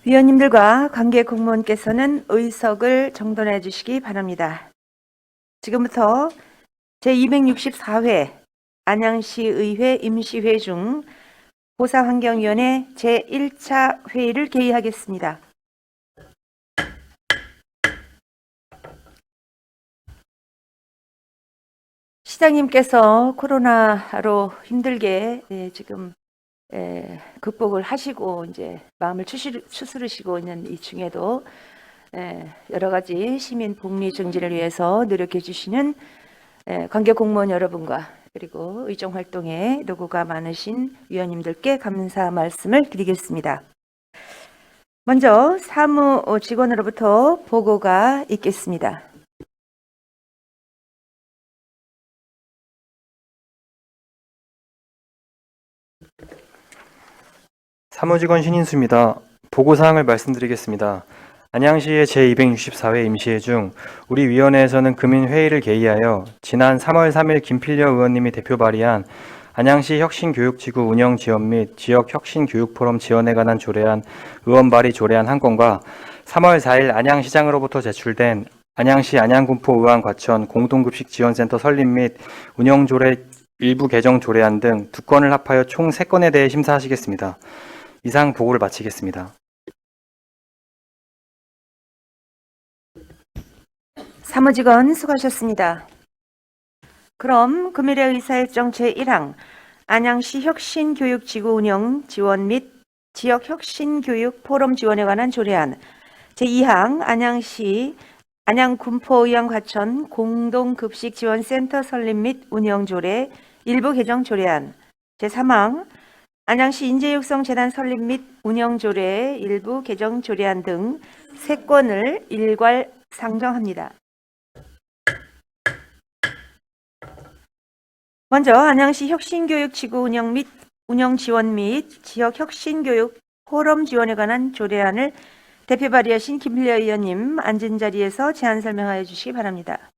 위원님들과 관계 공무원께서는 의석을 정돈해 주시기 바랍니다. 지금부터 제264회 안양시의회 임시회 중 보사환경위원회 제1차 회의를 개의하겠습니다. 시장님께서 코로나로 힘들게 지금 극복을 하시고 이제 마음을 추스르시고 있는 이 중에도 여러 가지 시민 복리 증진을 위해서 노력해 주시는 관계 공무원 여러분과 그리고 의정 활동에 노고가 많으신 위원님들께 감사 말씀을 드리겠습니다. 먼저 사무 직원으로부터 보고가 있겠습니다. 사무직원 신인수입니다. 보고사항을 말씀드리겠습니다. 안양시의 제264회 임시회 중 우리 위원회에서는 금일 회의를 개의하여 지난 3월 3일 김필려 의원님이 대표 발의한 안양시 혁신교육지구 운영 지원 및 지역 혁신교육포럼 지원에 관한 조례안 의원 발의 조례안 한 건과 3월 4일 안양시장으로부터 제출된 안양시 안양군포 의왕과천 공동급식 지원센터 설립 및 운영조례 일부 개정 조례안 등 두 건을 합하여 총 3건에 대해 심사하시겠습니다. 이상 보고를 마치겠습니다. 사무직원 수고하셨습니다. 그럼 금일의 의사일정 제1항 안양시 혁신교육지구 운영 지원 및 지역 혁신교육 포럼 지원에 관한 조례안 제2항 안양시 안양군포의왕과천 공동급식지원센터 설립 및 운영조례 일부 개정 조례안 제3항 안양시 인재육성재단 설립 및 운영조례 일부 개정 조례안 등 3건을 일괄 상정합니다. 먼저 안양시 혁신교육지구 운영 지원 및 지역 혁신교육 포럼 지원에 관한 조례안을 대표 발의하신 김필려 의원님 앉은 자리에서 제안 설명하여 주시기 바랍니다.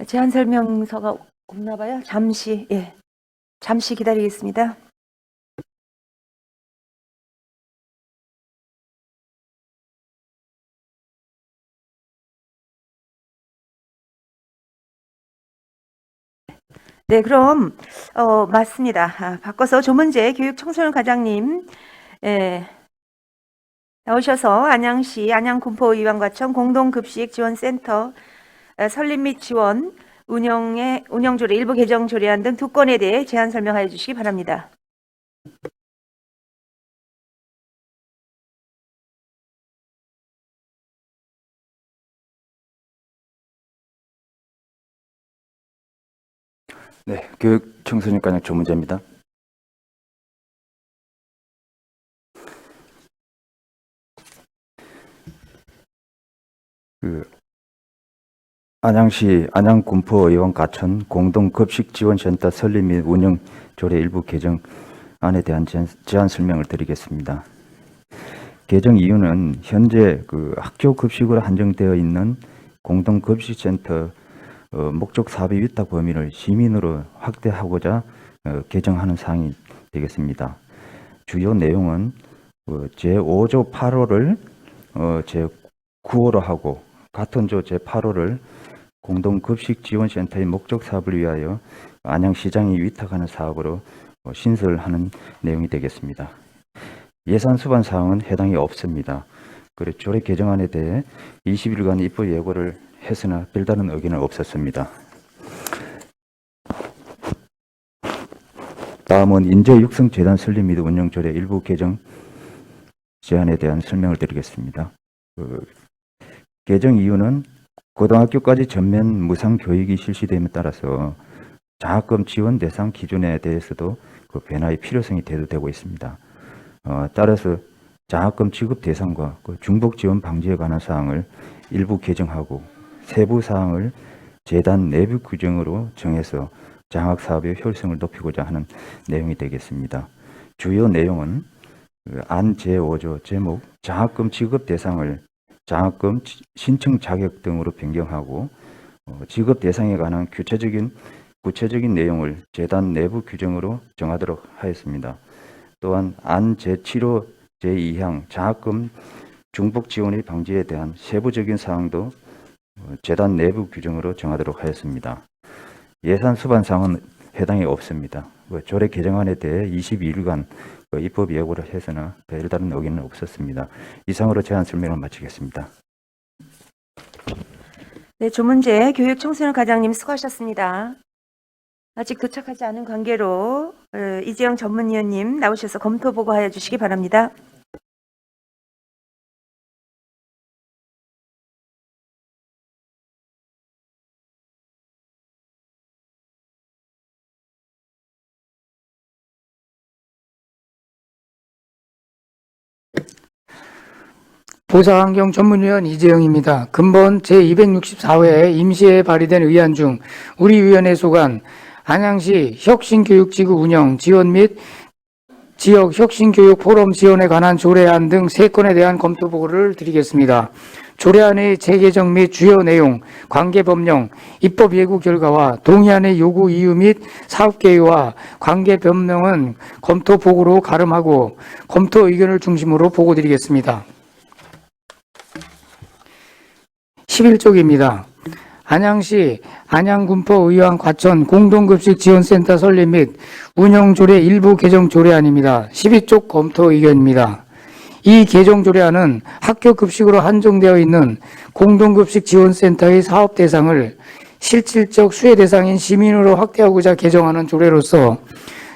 제안 설명서가 없나 봐요. 잠시 기다리겠습니다. 네, 그럼 맞습니다. 바꿔서 조문재 교육청소년 과장님 나오셔서 안양시 안양군포의왕과천 공동급식지원센터 설립 및 지원 운영조례 일부 개정 조례안 등 2건에 대해 제안 설명하여 주시기 바랍니다. 네, 교육청소년과장 조문재입니다. 안양시 안양군포의왕과천 공동급식지원센터 설립 및 운영 조례 일부 개정안에 대한 제안 설명을 드리겠습니다. 개정 이유는 현재 학교 급식으로 한정되어 있는 공동급식센터 목적 사업의 위탁 범위를 시민으로 확대하고자 개정하는 사항이 되겠습니다. 주요 내용은 제5조 8호를 제9호로 하고 같은 조 제8호를 공동급식지원센터의 목적 사업을 위하여 안양시장이 위탁하는 사업으로 신설하는 내용이 되겠습니다. 예산 수반 사항은 해당이 없습니다. 그리고 조례 개정안에 대해 20일간 입법 예고를 했으나 별다른 의견은 없었습니다. 다음은 인재육성재단 설립 및 운영조례 일부 개정 제안에 대한 설명을 드리겠습니다. 개정 이유는 고등학교까지 전면 무상 교육이 실시됨에 따라서 장학금 지원 대상 기준에 대해서도 변화의 필요성이 대두되고 있습니다. 따라서 장학금 지급 대상과 중복 지원 방지에 관한 사항을 일부 개정하고 세부 사항을 재단 내부 규정으로 정해서 장학 사업의 효율성을 높이고자 하는 내용이 되겠습니다. 주요 내용은 안 제5조 제목 장학금 지급 대상을 장학금 신청 자격 등으로 변경하고 지급 대상에 관한 구체적인 내용을 재단 내부 규정으로 정하도록 하였습니다. 또한 안 제7호 제2항 장학금 중복 지원의 방지에 대한 세부적인 사항도 재단 내부 규정으로 정하도록 하였습니다. 예산 수반 사항은 해당이 없습니다. 조례 개정안에 대해 22일간 입법 예고를 해서나 별다른 의견은 없었습니다. 이상으로 제안 설명을 마치겠습니다. 네, 조문재 교육청소년 과장님 수고하셨습니다. 아직 도착하지 않은 관계로 이재영 전문위원님 나오셔서 검토 보고하여 주시기 바랍니다. 보사환경 전문위원 이재영입니다. 근본 제264회 임시에 발의된 의안 중 우리 위원회 소관 안양시 혁신교육지구 운영 지원 및 지역 혁신교육 포럼 지원에 관한 조례안 등 3건에 대한 검토 보고를 드리겠습니다. 조례안의 재개정 및 주요 내용, 관계 법령, 입법 예고 결과와 동의안의 요구 이유 및 사업 계획과 관계 법령은 검토 보고로 가름하고 검토 의견을 중심으로 보고 드리겠습니다. 11쪽입니다. 안양시 안양군포의왕 과천 공동급식 지원센터 설립 및 운영조례 일부 개정 조례안입니다. 12쪽 검토 의견입니다. 이 개정 조례안은 학교 급식으로 한정되어 있는 공동급식 지원센터의 사업 대상을 실질적 수혜 대상인 시민으로 확대하고자 개정하는 조례로서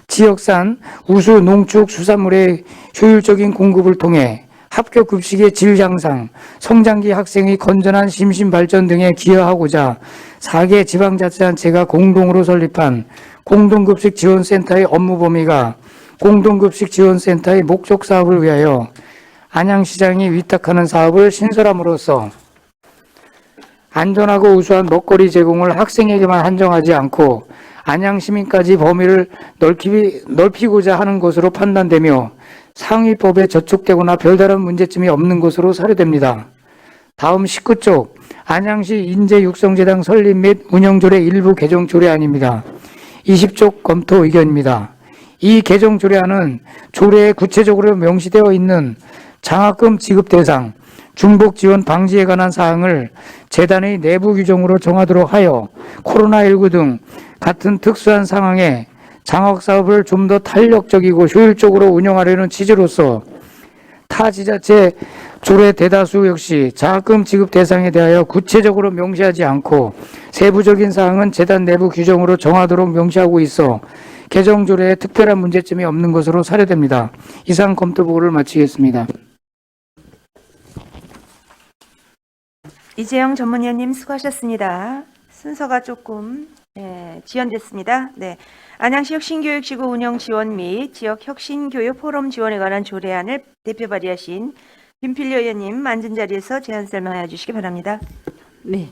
지역산 우수 농축 수산물의 효율적인 공급을 통해 학교 급식의 질 향상, 성장기 학생의 건전한 심신 발전 등에 기여하고자 4개 지방자치단체가 공동으로 설립한 공동급식 지원센터의 업무 범위가 공동급식 지원센터의 목적 사업을 위하여 안양시장이 위탁하는 사업을 신설함으로써 안전하고 우수한 먹거리 제공을 학생에게만 한정하지 않고 안양시민까지 범위를 넓히고자 하는 것으로 판단되며 상위법에 저촉되거나 별다른 문제점이 없는 것으로 사료됩니다. 다음 19쪽 안양시 인재육성재단 설립 및 운영조례 일부 개정 조례안입니다. 20쪽 검토 의견입니다. 이 개정 조례안은 조례에 구체적으로 명시되어 있는 장학금 지급 대상, 중복 지원 방지에 관한 사항을 재단의 내부 규정으로 정하도록 하여 코로나19 등 같은 특수한 상황에 장학사업을 좀 더 탄력적이고 효율적으로 운영하려는 취지로서 타 지자체 조례 대다수 역시 장학금 지급 대상에 대하여 구체적으로 명시하지 않고 세부적인 사항은 재단 내부 규정으로 정하도록 명시하고 있어 개정 조례에 특별한 문제점이 없는 것으로 사료됩니다. 이상 검토 보고를 마치겠습니다. 이재영 전문위원님 수고하셨습니다. 순서가 조금 지연됐습니다. 네, 안양시 혁신교육지구 운영 지원 및 지역 혁신교육 포럼 지원에 관한 조례안을 대표 발의하신 김필려 의원님 앉은 자리에서 제안 설명해 주시기 바랍니다. 네,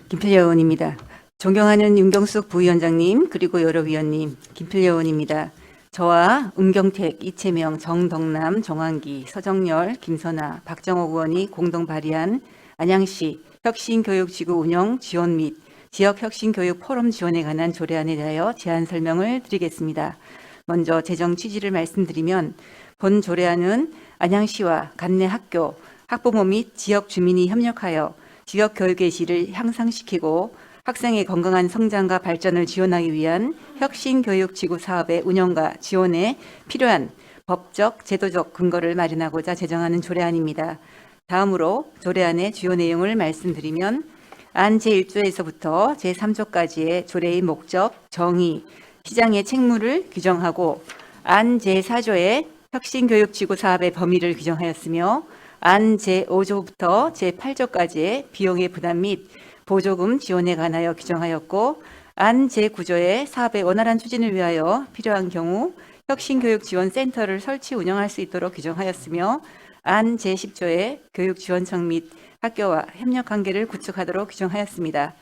김필려 의원입니다. 존경하는 윤경숙 부위원장님 그리고 여러 위원님, 김필려 의원입니다. 저와 은경택, 이채명, 정덕남, 정환기, 서정열, 김선아, 박정옥 의원이 공동 발의한 안양시 혁신교육지구 운영 지원 및 지역 혁신교육 포럼 지원에 관한 조례안에 대하여 제안 설명을 드리겠습니다. 먼저 재정 취지를 말씀드리면 본 조례안은 안양시와 관내 학교, 학부모 및 지역 주민이 협력하여 지역 교육의 질을 향상시키고 학생의 건강한 성장과 발전을 지원하기 위한 혁신교육지구 사업의 운영과 지원에 필요한 법적, 제도적 근거를 마련하고자 제정하는 조례안입니다. 다음으로 조례안의 주요 내용을 말씀드리면 안 제1조에서부터 제3조까지의 조례의 목적, 정의, 시장의 책무를 규정하고 안 제4조의 혁신교육지구 사업의 범위를 규정하였으며 안 제5조부터 제8조까지의 비용의 부담 및 보조금 지원에 관하여 규정하였고 안 제9조의 사업의 원활한 추진을 위하여 필요한 경우 혁신교육지원센터를 설치 운영할 수 있도록 규정하였으며 안 제10조의 교육지원청 및 학교와 협력 관계를 구축하도록 규정하였습니다.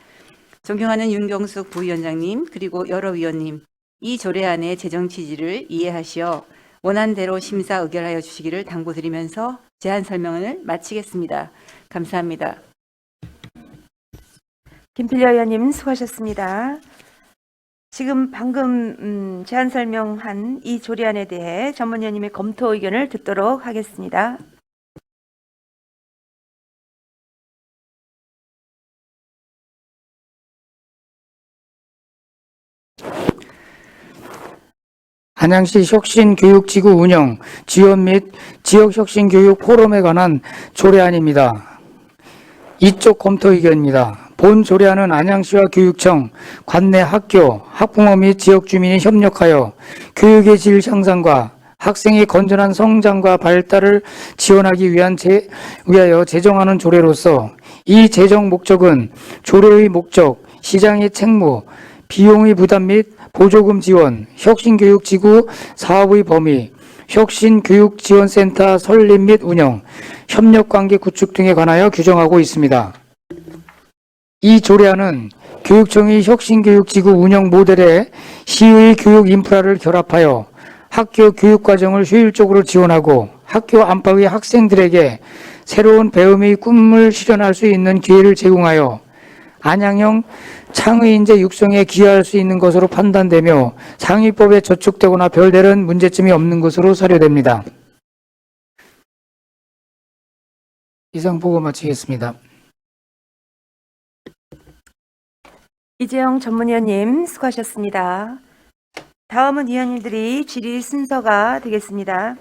존경하는 윤경숙 부위원장님 그리고 여러 위원님, 이 조례안의 재정 취지를 이해하시어 원안대로 심사 의결하여 주시기를 당부드리면서 제안 설명을 마치겠습니다. 감사합니다. 김필려 의원님 수고하셨습니다. 지금 방금 제안 설명한 이 조례안에 대해 전문위원님의 검토 의견을 듣도록 하겠습니다. 안양시 혁신교육지구 운영, 지원 및 지역혁신교육 포럼에 관한 조례안입니다. 이쪽 검토 의견입니다. 본 조례안은 안양시와 교육청, 관내 학교, 학부모 및 지역 주민이 협력하여 교육의 질 향상과 학생의 건전한 성장과 발달을 지원하기 위하여 제정하는 조례로서 이 제정 목적은 조례의 목적, 시장의 책무, 비용의 부담 및 보조금 지원, 혁신교육지구 사업의 범위, 혁신교육지원센터 설립 및 운영, 협력관계 구축 등에 관하여 규정하고 있습니다. 이 조례안은 교육청의 혁신교육지구 운영 모델에 시의 교육 인프라를 결합하여 학교 교육과정을 효율적으로 지원하고 학교 안팎의 학생들에게 새로운 배움의 꿈을 실현할 수 있는 기회를 제공하여 안양형 창의인재 육성에 기여할 수 있는 것으로 판단되며 상위법에 저촉되거나 별다른 문제점이 없는 것으로 사료됩니다. 이상 보고 마치겠습니다. 이재영 전문위원님 수고하셨습니다. 다음은 위원님들이 질의 순서가 되겠습니다.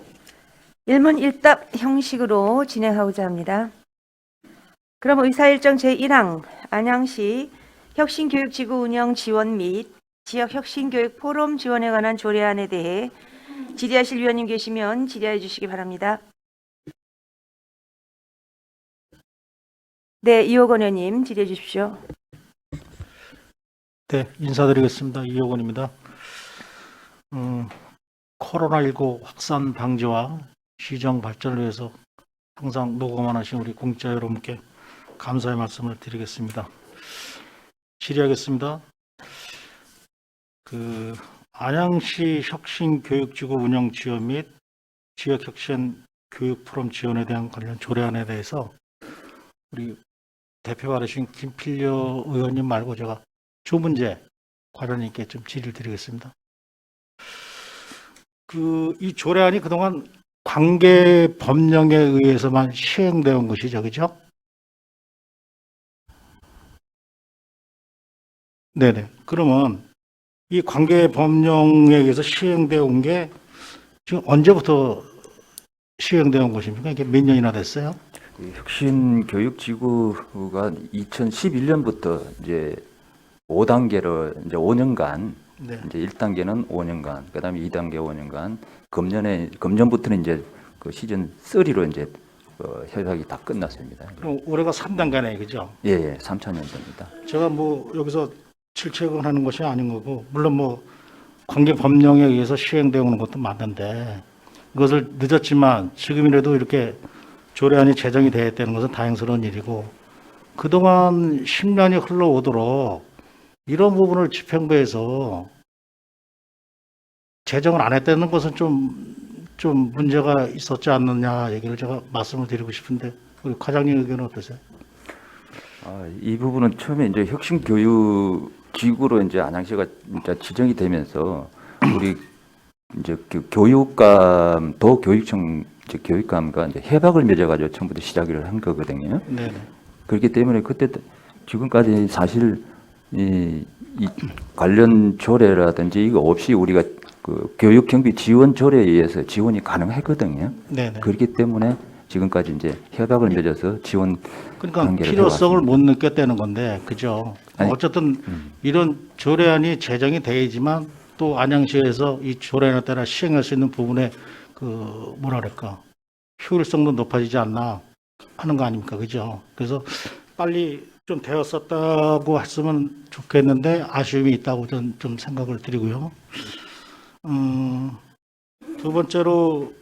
1문 1답 형식으로 진행하고자 합니다. 그럼 의사일정 제1항 안양시 혁신교육지구 운영 지원 및 지역혁신교육 포럼 지원에 관한 조례안에 대해 질의하실 위원님 계시면 질의해 주시기 바랍니다. 네, 이호건 의원님 질의해 주십시오. 네, 인사드리겠습니다. 이효건입니다. 코로나19 확산 방지와 시정 발전을 위해서 항상 노고만 하신 우리 공직자 여러분께 감사의 말씀을 드리겠습니다. 질의하겠습니다. 안양시 혁신교육지구 운영 지원 및 지역혁신교육 포럼 지원에 대한 관련 조례안에 대해서 우리 대표 받으신 김필려 의원님 말고 제가 주 문제 관련 있게 좀 질의를 드리겠습니다. 이 조례안이 그동안 관계 법령에 의해서만 시행되어 온 것이죠, 그죠? 네네. 그러면 이 관계 법령에 의해서 시행되어 온 게 지금 언제부터 시행되어 온 것입니까? 이게 몇 년이나 됐어요? 혁신교육지구가 2011년부터 이제 5단계로 이제 5년간 네. 이제 1단계는 5년간, 그다음에 2단계 5년간, 금년부터는 이제 그 시즌 3로 이제 협약이 다 끝났습니다. 그럼 올해가 3단계네, 그죠? 예, 3차년도입니다. 제가 여기서 질책을 하는 것이 아닌 거고, 물론 관계 법령에 의해서 시행되어 오는 것도 맞는데, 그것을 늦었지만 지금이라도 이렇게 조례안이 제정이 되어 있다는 것은 다행스러운 일이고, 그동안 10년이 흘러오도록 이런 부분을 집행부에서 제정을 안 했다는 것은 좀 문제가 있었지 않느냐 얘기를 제가 말씀을 드리고 싶은데, 우리 과장님 의견은 어떠세요? 이 부분은 처음에 이제 혁신교육지구로 이제 안양시가 이제 지정이 되면서 우리 이제 교육감, 도교육청 이제 교육감과 이제 협약을 맺어가지고 처음부터 시작을 한 거거든요. 네. 그렇기 때문에 그때 지금까지 사실 이 관련 조례라든지 이거 없이 우리가 그 교육경비 지원 조례에 의해서 지원이 가능했거든요. 네. 그렇기 때문에 지금까지 이제 협약을 맺어서 지원 그러니까 단계를 필요성을 해왔습니다. 못 느꼈다는 건데, 그죠? 아니, 어쨌든 이런 조례안이 제정이 되지만 또 안양시에서 이 조례안에 따라 시행할 수 있는 부분에 효율성도 높아지지 않나 하는 거 아닙니까, 그죠? 그래서 빨리 좀 되었었다고 했으면 좋겠는데 아쉬움이 있다고 저는 좀 생각을 드리고요. 두 번째로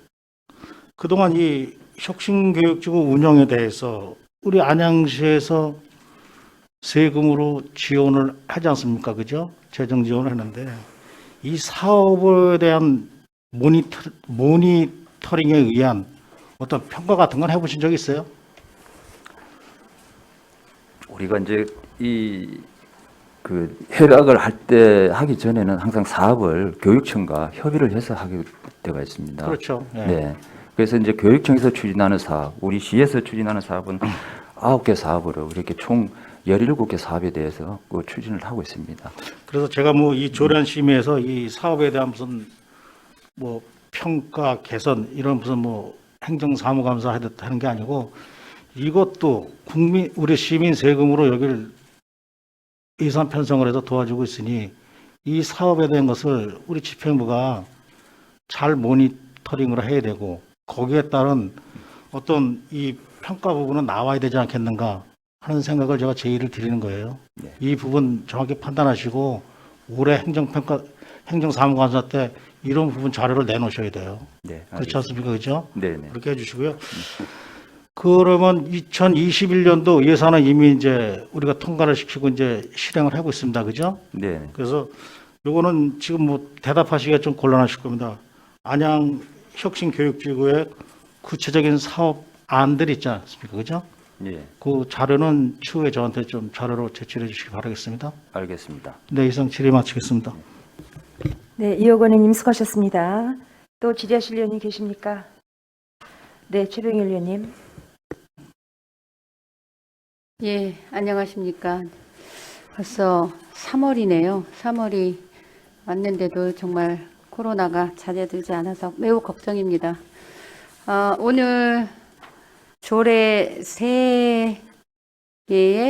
그동안 이 혁신교육지구 운영에 대해서 우리 안양시에서 세금으로 지원을 하지 않습니까? 그죠? 재정 지원을 했는데 이 사업에 대한 모니터링에 의한 어떤 평가 같은 건 해보신 적 있어요? 우리가 이제 이 그 협약을 하기 전에는 항상 사업을 교육청과 협의를 해서 하게 되어 있습니다. 그렇죠. 예. 네. 그래서 이제 교육청에서 추진하는 사업, 우리 시에서 추진하는 사업은 9개 사업으로 이렇게 총 17개 사업에 대해서 그 추진을 하고 있습니다. 그래서 제가 뭐 이 조련 심의에서 이 사업에 대한 무슨 뭐 평가 개선 이런 무슨 뭐 행정사무감사 하는 게 아니고 이것도 우리 시민 세금으로 여기를 예산 편성을 해서 도와주고 있으니 이 사업에 대한 것을 우리 집행부가 잘 모니터링을 해야 되고 거기에 따른 어떤 이 평가 부분은 나와야 되지 않겠는가 하는 생각을 제가 제의를 드리는 거예요. 네. 이 부분 정확히 판단하시고 올해 행정사무감사 때 이런 부분 자료를 내놓으셔야 돼요. 네. 그렇지 않습니까? 그죠? 네, 네. 그렇게 해주시고요. 그러면 2021년도 예산은 이미 이제 우리가 통과를 시키고 이제 실행을 하고 있습니다. 그죠? 네. 그래서 요거는 지금 뭐 대답하시기가 좀 곤란하실 겁니다. 안양 혁신교육지구의 구체적인 사업 안들이 있지 않습니까? 그죠? 네. 그 자료는 추후에 저한테 좀 자료로 제출해 주시기 바라겠습니다. 알겠습니다. 네, 이상 질의 마치겠습니다. 네, 이호건 의원님 수고하셨습니다. 또 질의하실 의원이 계십니까? 네, 최병일 의원님. 예, 안녕하십니까. 벌써 3월이네요. 3월이 왔는데도 정말 코로나가 잦아들지 않아서 매우 걱정입니다. 오늘 조례 3개의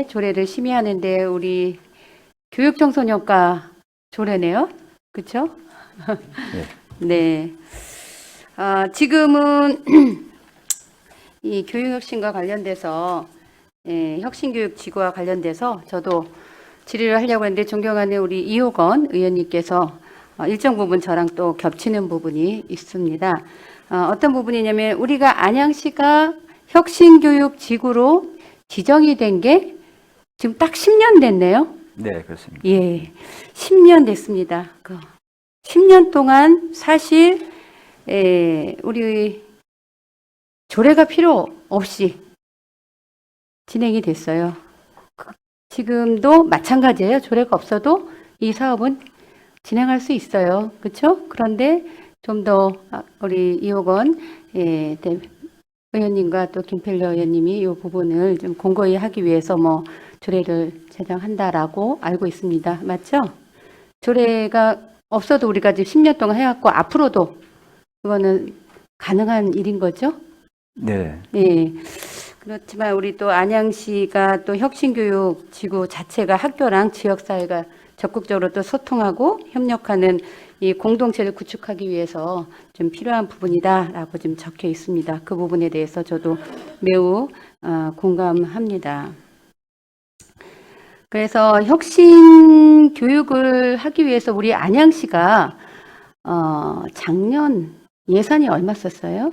조례를 심의하는데 우리 교육청소년과 조례네요. 그렇죠? 네. 지금은 이 교육혁신과 관련돼서 혁신교육지구와 관련돼서 저도 질의를 하려고 했는데 존경하는 우리 이호건 의원님께서 일정 부분 저랑 또 겹치는 부분이 있습니다. 어떤 부분이냐면 우리가 안양시가 혁신교육지구로 지정이 된 게 지금 딱 10년 됐네요. 네, 그렇습니다. 예, 10년 됐습니다. 10년 동안 사실 우리 조례가 필요 없이 진행이 됐어요. 지금도 마찬가지예요. 조례가 없어도 이 사업은 진행할 수 있어요. 그렇죠? 그런데 좀 더 우리 이호건 의원님과 또 김필려 의원님이 이 부분을 좀 공고히 하기 위해서 뭐 조례를 제정한다라고 알고 있습니다. 맞죠? 조례가 없어도 우리가 지금 10년 동안 해왔고 앞으로도 그거는 가능한 일인 거죠? 네. 네. 그렇지만 우리 또 안양시가 또 혁신교육 지구 자체가 학교랑 지역사회가 적극적으로 또 소통하고 협력하는 이 공동체를 구축하기 위해서 좀 필요한 부분이다라고 좀 적혀 있습니다. 그 부분에 대해서 저도 매우 공감합니다. 그래서 혁신 교육을 하기 위해서 우리 안양시가 작년 예산이 얼마 썼어요?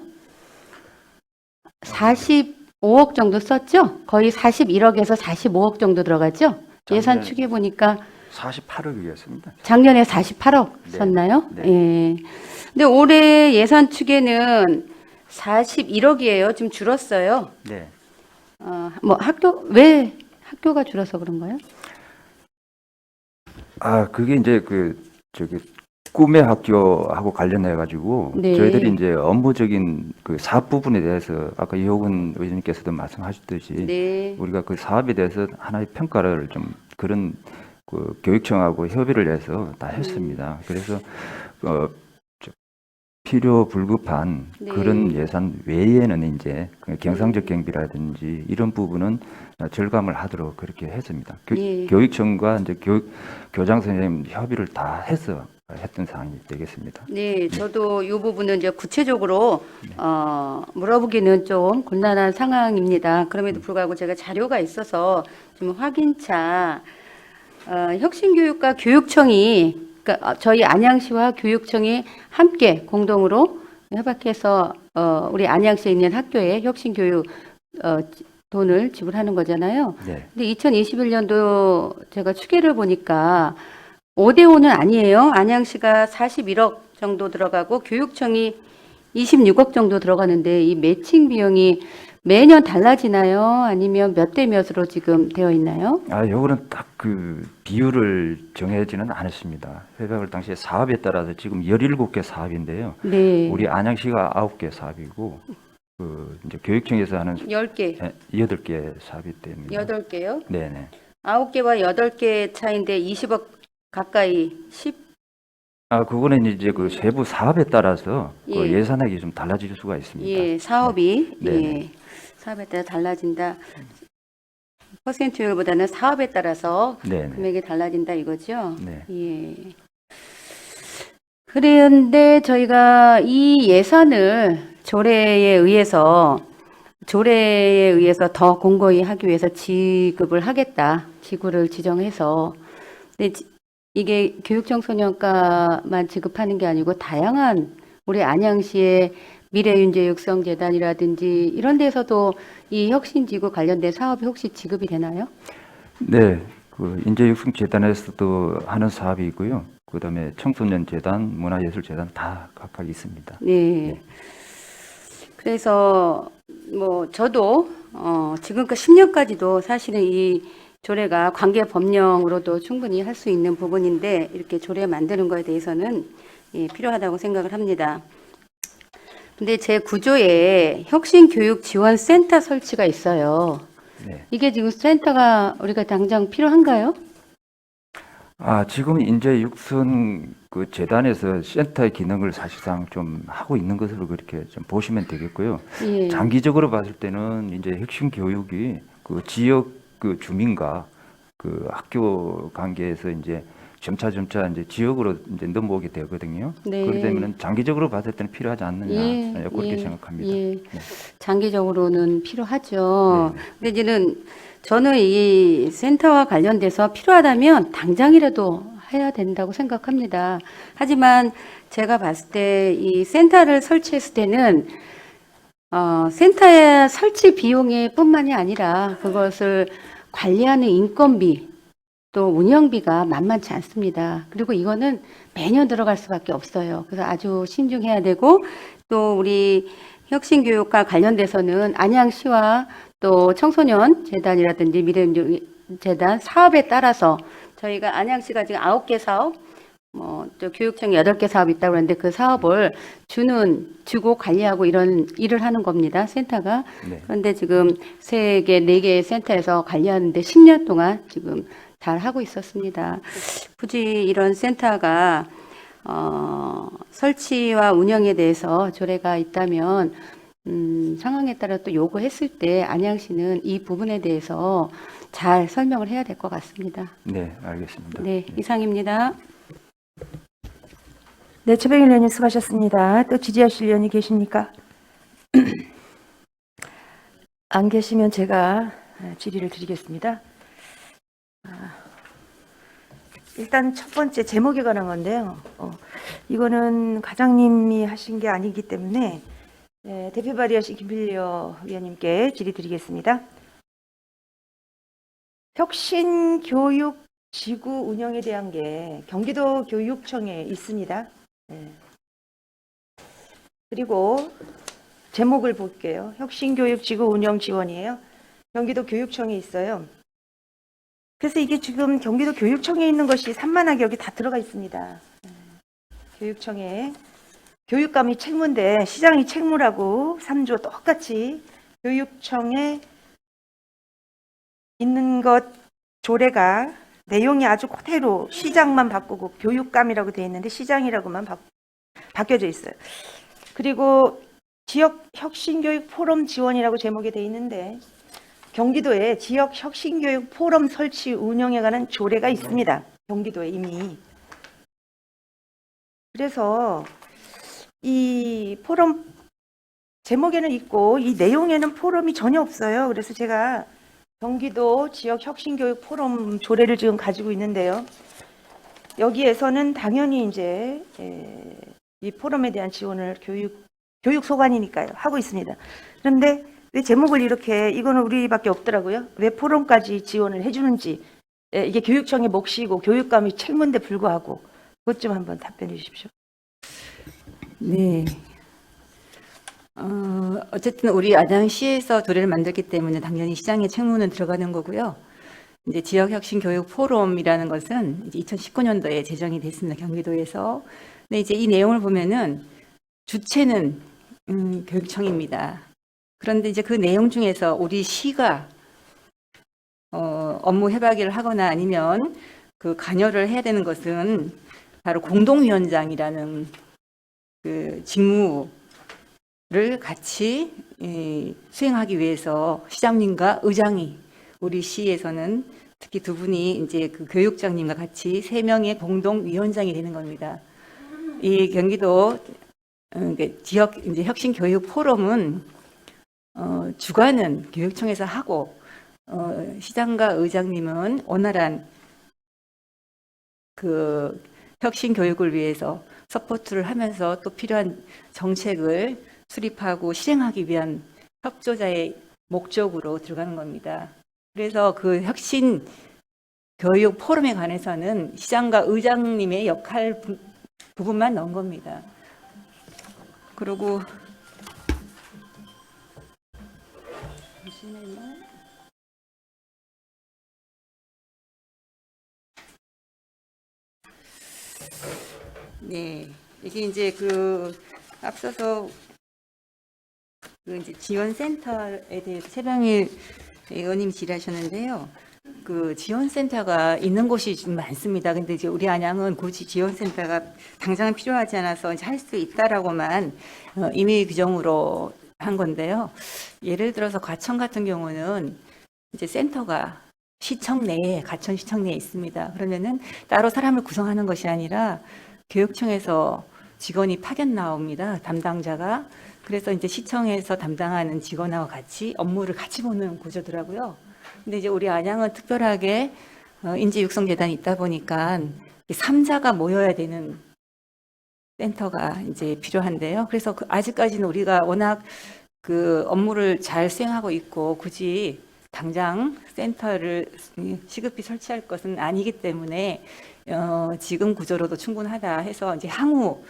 45억 정도 썼죠? 거의 41억에서 45억 정도 들어갔죠? 예산 축에 보니까 48억이었습니다. 작년에 48억 네. 썼나요? 네. 예. 근데 올해 예산 축에는 41억이에요. 좀 줄었어요. 네. 뭐 왜 학교가 줄어서 그런가요? 그게 이제 꿈의 학교하고 관련해 가지고 네. 저희들이 이제 업무적인 그 사업 부분에 대해서 아까 이호근 의원님께서도 말씀하셨듯이 네. 우리가 그 사업에 대해서 하나의 평가를 좀 그런 그 교육청하고 협의를 해서 다 했습니다. 그래서 필요 불급한 네. 그런 예산 외에는 이제 그 경상적 경비라든지 이런 부분은 절감을 하도록 그렇게 했습니다. 예. 교육청과 이제 교장 선생님 협의를 다 해서 했던 사항이 되겠습니다. 네, 저도 이 부분은 이제 구체적으로 물어보기는 좀 곤란한 상황입니다. 그럼에도 불구하고 제가 자료가 있어서 좀 확인차 혁신교육과 교육청이 그러니까 저희 안양시와 교육청이 함께 공동으로 협약해서 우리 안양시에 있는 학교에 혁신교육 돈을 지불하는 거잖아요. 네. 근데 2021년도 제가 추계를 보니까 5대5는 아니에요. 안양시가 41억 정도 들어가고 교육청이 26억 정도 들어가는데 이 매칭 비용이 매년 달라지나요? 아니면 몇 대 몇으로 지금 되어 있나요? 요거는 딱 그 비율을 정해지는 않았습니다. 협약을 당시에 사업에 따라서 지금 17개 사업인데요. 네. 우리 안양시가 9개 사업이고, 이제 교육청에서 하는 10개, 8개 사업이 됩니다. 8개요? 네네. 9개와 8개 차인데 20억 가까이 10. 그거는 이제 그 세부 사업에 따라서 그 예. 예산액이 좀 달라질 수가 있습니다. 예, 사업이 네. 예, 사업에 따라 달라진다. 퍼센트율보다는 사업에 따라서 네네. 금액이 달라진다 이거죠. 네. 예. 그런데 저희가 이 예산을 조례에 의해서 더 공고히 하기 위해서 지급을 하겠다. 지구를 지정해서. 근데 이게 교육청소년과만 지급하는 게 아니고 다양한 우리 안양시의 미래윤재육성재단이라든지 이런 데서도 이 혁신지구 관련된 사업이 혹시 지급이 되나요? 네, 그 인재육성재단에서도 하는 사업이 있고요. 그다음에 청소년재단, 문화예술재단 다 각각 있습니다. 네. 그래서 뭐 저도 지금까지 10년까지도 사실은 이 조례가 관계 법령으로도 충분히 할 수 있는 부분인데 이렇게 조례 만드는 거에 대해서는 예, 필요하다고 생각을 합니다. 근데 제 구조에 혁신교육지원센터 설치가 있어요. 네. 이게 지금 센터가 우리가 당장 필요한가요? 지금 인재육성 그 재단에서 센터의 기능을 사실상 좀 하고 있는 것으로 그렇게 좀 보시면 되겠고요. 예. 장기적으로 봤을 때는 이제 혁신 교육이 그 지역 그 주민과 그 학교 관계에서 이제 점차 이제 지역으로 이제 넘어오게 되거든요. 네. 그렇기 때문에 장기적으로 봤을 때는 필요하지 않느냐 그렇게 생각합니다. 예. 네. 장기적으로는 필요하죠. 네. 근데 이제는 저는 이 센터와 관련돼서 필요하다면 당장이라도 해야 된다고 생각합니다. 하지만 제가 봤을 때 이 센터를 설치했을 때는 센터의 설치 비용에 뿐만이 아니라 그것을 관리하는 인건비 또 운영비가 만만치 않습니다. 그리고 이거는 매년 들어갈 수밖에 없어요. 그래서 아주 신중해야 되고 또 우리 혁신교육과 관련돼서는 안양시와 또 청소년 재단이라든지 미래재단 사업에 따라서 저희가 안양시가 지금 9개 사업, 또 교육청이 8개 사업이 있다고 하는데 그 사업을 주고 관리하고 이런 일을 하는 겁니다. 센터가. 네. 그런데 지금 3개, 4개의 센터에서 관리하는데 10년 동안 지금 잘 하고 있었습니다. 굳이 이런 센터가 설치와 운영에 대해서 조례가 있다면 상황에 따라 또 요구했을 때 안양시는 이 부분에 대해서 잘 설명을 해야 될 것 같습니다. 네, 알겠습니다. 네, 이상입니다. 네, 최병일 의원님 수고하셨습니다. 또 지지하실 의원이 계십니까? 안 계시면 제가 질의를 드리겠습니다. 일단 첫 번째 제목에 관한 건데요. 이거는 과장님이 하신 게 아니기 때문에 대표 발의하신 김필려 위원님께 질의드리겠습니다. 혁신교육지구 운영에 대한 게 경기도 교육청에 있습니다. 그리고 제목을 볼게요. 혁신교육지구 운영 지원이에요. 경기도 교육청에 있어요. 그래서 이게 지금 경기도 교육청에 있는 것이 산만하게 여기 다 들어가 있습니다. 교육청에 교육감이 책무인데 시장이 책무라고 3조 똑같이 교육청에 있는 것 조례가 내용이 아주 그대로 시장만 바꾸고 교육감이라고 되어 있는데 시장이라고만 바뀌어져 있어요. 그리고 지역 혁신교육 포럼 지원이라고 제목이 되어 있는데 경기도에 지역 혁신교육 포럼 설치 운영에 관한 조례가 있습니다. 경기도에 이미. 그래서 이 포럼 제목에는 있고 이 내용에는 포럼이 전혀 없어요. 그래서 제가 경기도 지역 혁신교육 포럼 조례를 지금 가지고 있는데요. 여기에서는 당연히 이제 이 포럼에 대한 지원을 교육소관이니까요 하고 있습니다. 그런데 왜 제목을 이렇게 이거는 우리밖에 없더라고요. 왜 포럼까지 지원을 해주는지 이게 교육청의 몫이고 교육감이 책무인데 불구하고 그것 좀 한번 답변해 주십시오. 네. 어쨌든 우리 안양시에서 조례를 만들기 때문에 당연히 시장의 책무는 들어가는 거고요. 이제 지역혁신교육 포럼이라는 것은 이제 2019년도에 제정이 됐습니다. 경기도에서. 근데 이제 이 내용을 보면은 주체는 교육청입니다. 그런데 이제 그 내용 중에서 우리 시가 업무 협약을 하거나 아니면 그 관여를 해야 되는 것은 바로 공동위원장이라는 그 직무를 같이 수행하기 위해서 시장님과 의장이 우리 시에서는 특히 두 분이 이제 그 교육장님과 같이 3명의 공동위원장이 되는 겁니다. 이 경기도 지역 이제 혁신교육 포럼은 주관은 교육청에서 하고 시장과 의장님은 원활한 그 혁신 교육을 위해서 서포트를 하면서 또 필요한 정책을 수립하고 실행하기 위한 협조자의 목적으로 들어가는 겁니다. 그래서 그 혁신 교육 포럼에 관해서는 시장과 의장님의 역할 부분만 넣은 겁니다. 그리고 네, 이게 이제 그 앞서서 그 이제 지원센터에 대해서 최병일 의원님이 질의하셨는데요. 그 지원센터가 있는 곳이 좀 많습니다. 근데 이제 우리 안양은 굳이 지원센터가 당장은 필요하지 않아서 이제 할 수 있다라고만 임의 규정으로 한 건데요. 예를 들어서 과천 같은 경우는 이제 센터가 시청 내에, 과천 시청 내에 있습니다. 그러면은 따로 사람을 구성하는 것이 아니라 교육청에서 직원이 파견 나옵니다. 담당자가. 그래서 이제 시청에서 담당하는 직원하고 같이 업무를 같이 보는 구조더라고요. 근데 이제 우리 안양은 특별하게 인재육성재단이 있다 보니까 3자가 모여야 되는 센터가 이제 필요한데요. 그래서 아직까지는 우리가 워낙 그 업무를 잘 수행하고 있고 굳이 당장 센터를 시급히 설치할 것은 아니기 때문에 지금 구조로도 충분하다 해서 이제 향후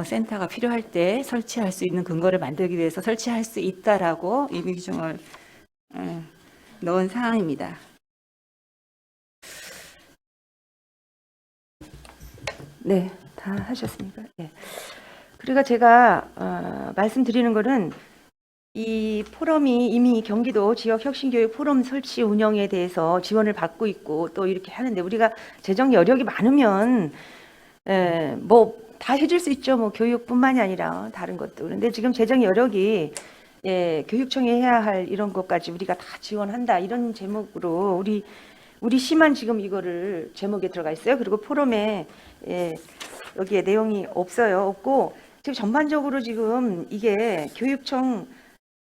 센터가 필요할 때 설치할 수 있는 근거를 만들기 위해서 설치할 수 있다라고 임의 규정을 넣은 사항입니다. 네, 다 하셨습니까? 네. 그리고 제가 말씀드리는 거는 이 포럼이 이미 경기도 지역혁신교육 포럼 설치 운영에 대해서 지원을 받고 있고 또 이렇게 하는데 우리가 재정 여력이 많으면 뭐 다 해줄 수 있죠. 뭐 교육뿐만이 아니라 다른 것도. 그런데 지금 재정 여력이 교육청이 해야 할 이런 것까지 우리가 다 지원한다 이런 제목으로 우리 시만 지금 이거를 제목에 들어가 있어요. 그리고 포럼에 여기에 내용이 없고 지금 전반적으로 지금 이게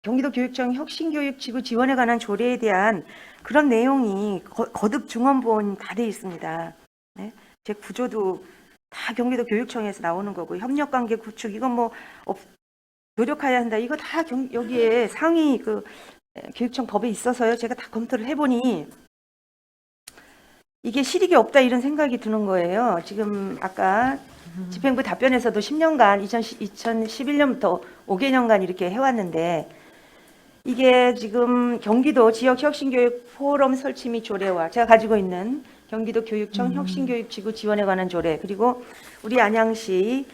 경기도 교육청 혁신교육지구 지원에 관한 조례에 대한 그런 내용이 거듭 중원본 다 돼 있습니다. 네? 제 구조도 다 경기도 교육청에서 나오는 거고 협력관계 구축 이건 뭐 노력해야 한다. 이거 다 여기에 상위 그 교육청 법에 있어서요. 제가 다 검토를 해보니 이게 실익이 없다 이런 생각이 드는 거예요. 지금 아까 집행부 답변에서도 10년간 2011년부터 5개년간 이렇게 해왔는데 이게 지금 경기도 지역혁신교육 포럼 설치 및 조례와 제가 가지고 있는 경기도 교육청 혁신교육지구 지원에 관한 조례 그리고 우리 안양시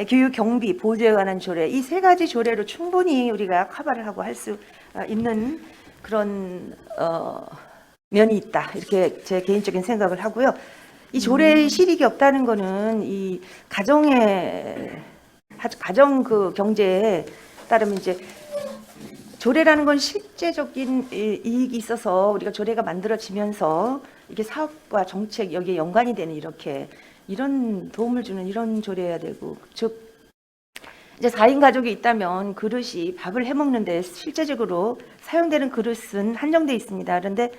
교육 경비 보조에 관한 조례 이 3가지 조례로 충분히 우리가 커버를 하고 할 수 있는 그런 면이 있다 이렇게 제 개인적인 생각을 하고요. 이 조례의 실익이 없다는 거는 이 가정 그 경제에 따르면 이제 조례라는 건 실제적인 이익이 있어서 우리가 조례가 만들어지면서 이게 사업과 정책 여기에 연관이 되는 이런 도움을 주는 이런 조례여야 되고 즉 이제 4인 가족이 있다면 그릇이 밥을 해 먹는데 실제적으로 사용되는 그릇은 한정돼 있습니다. 그런데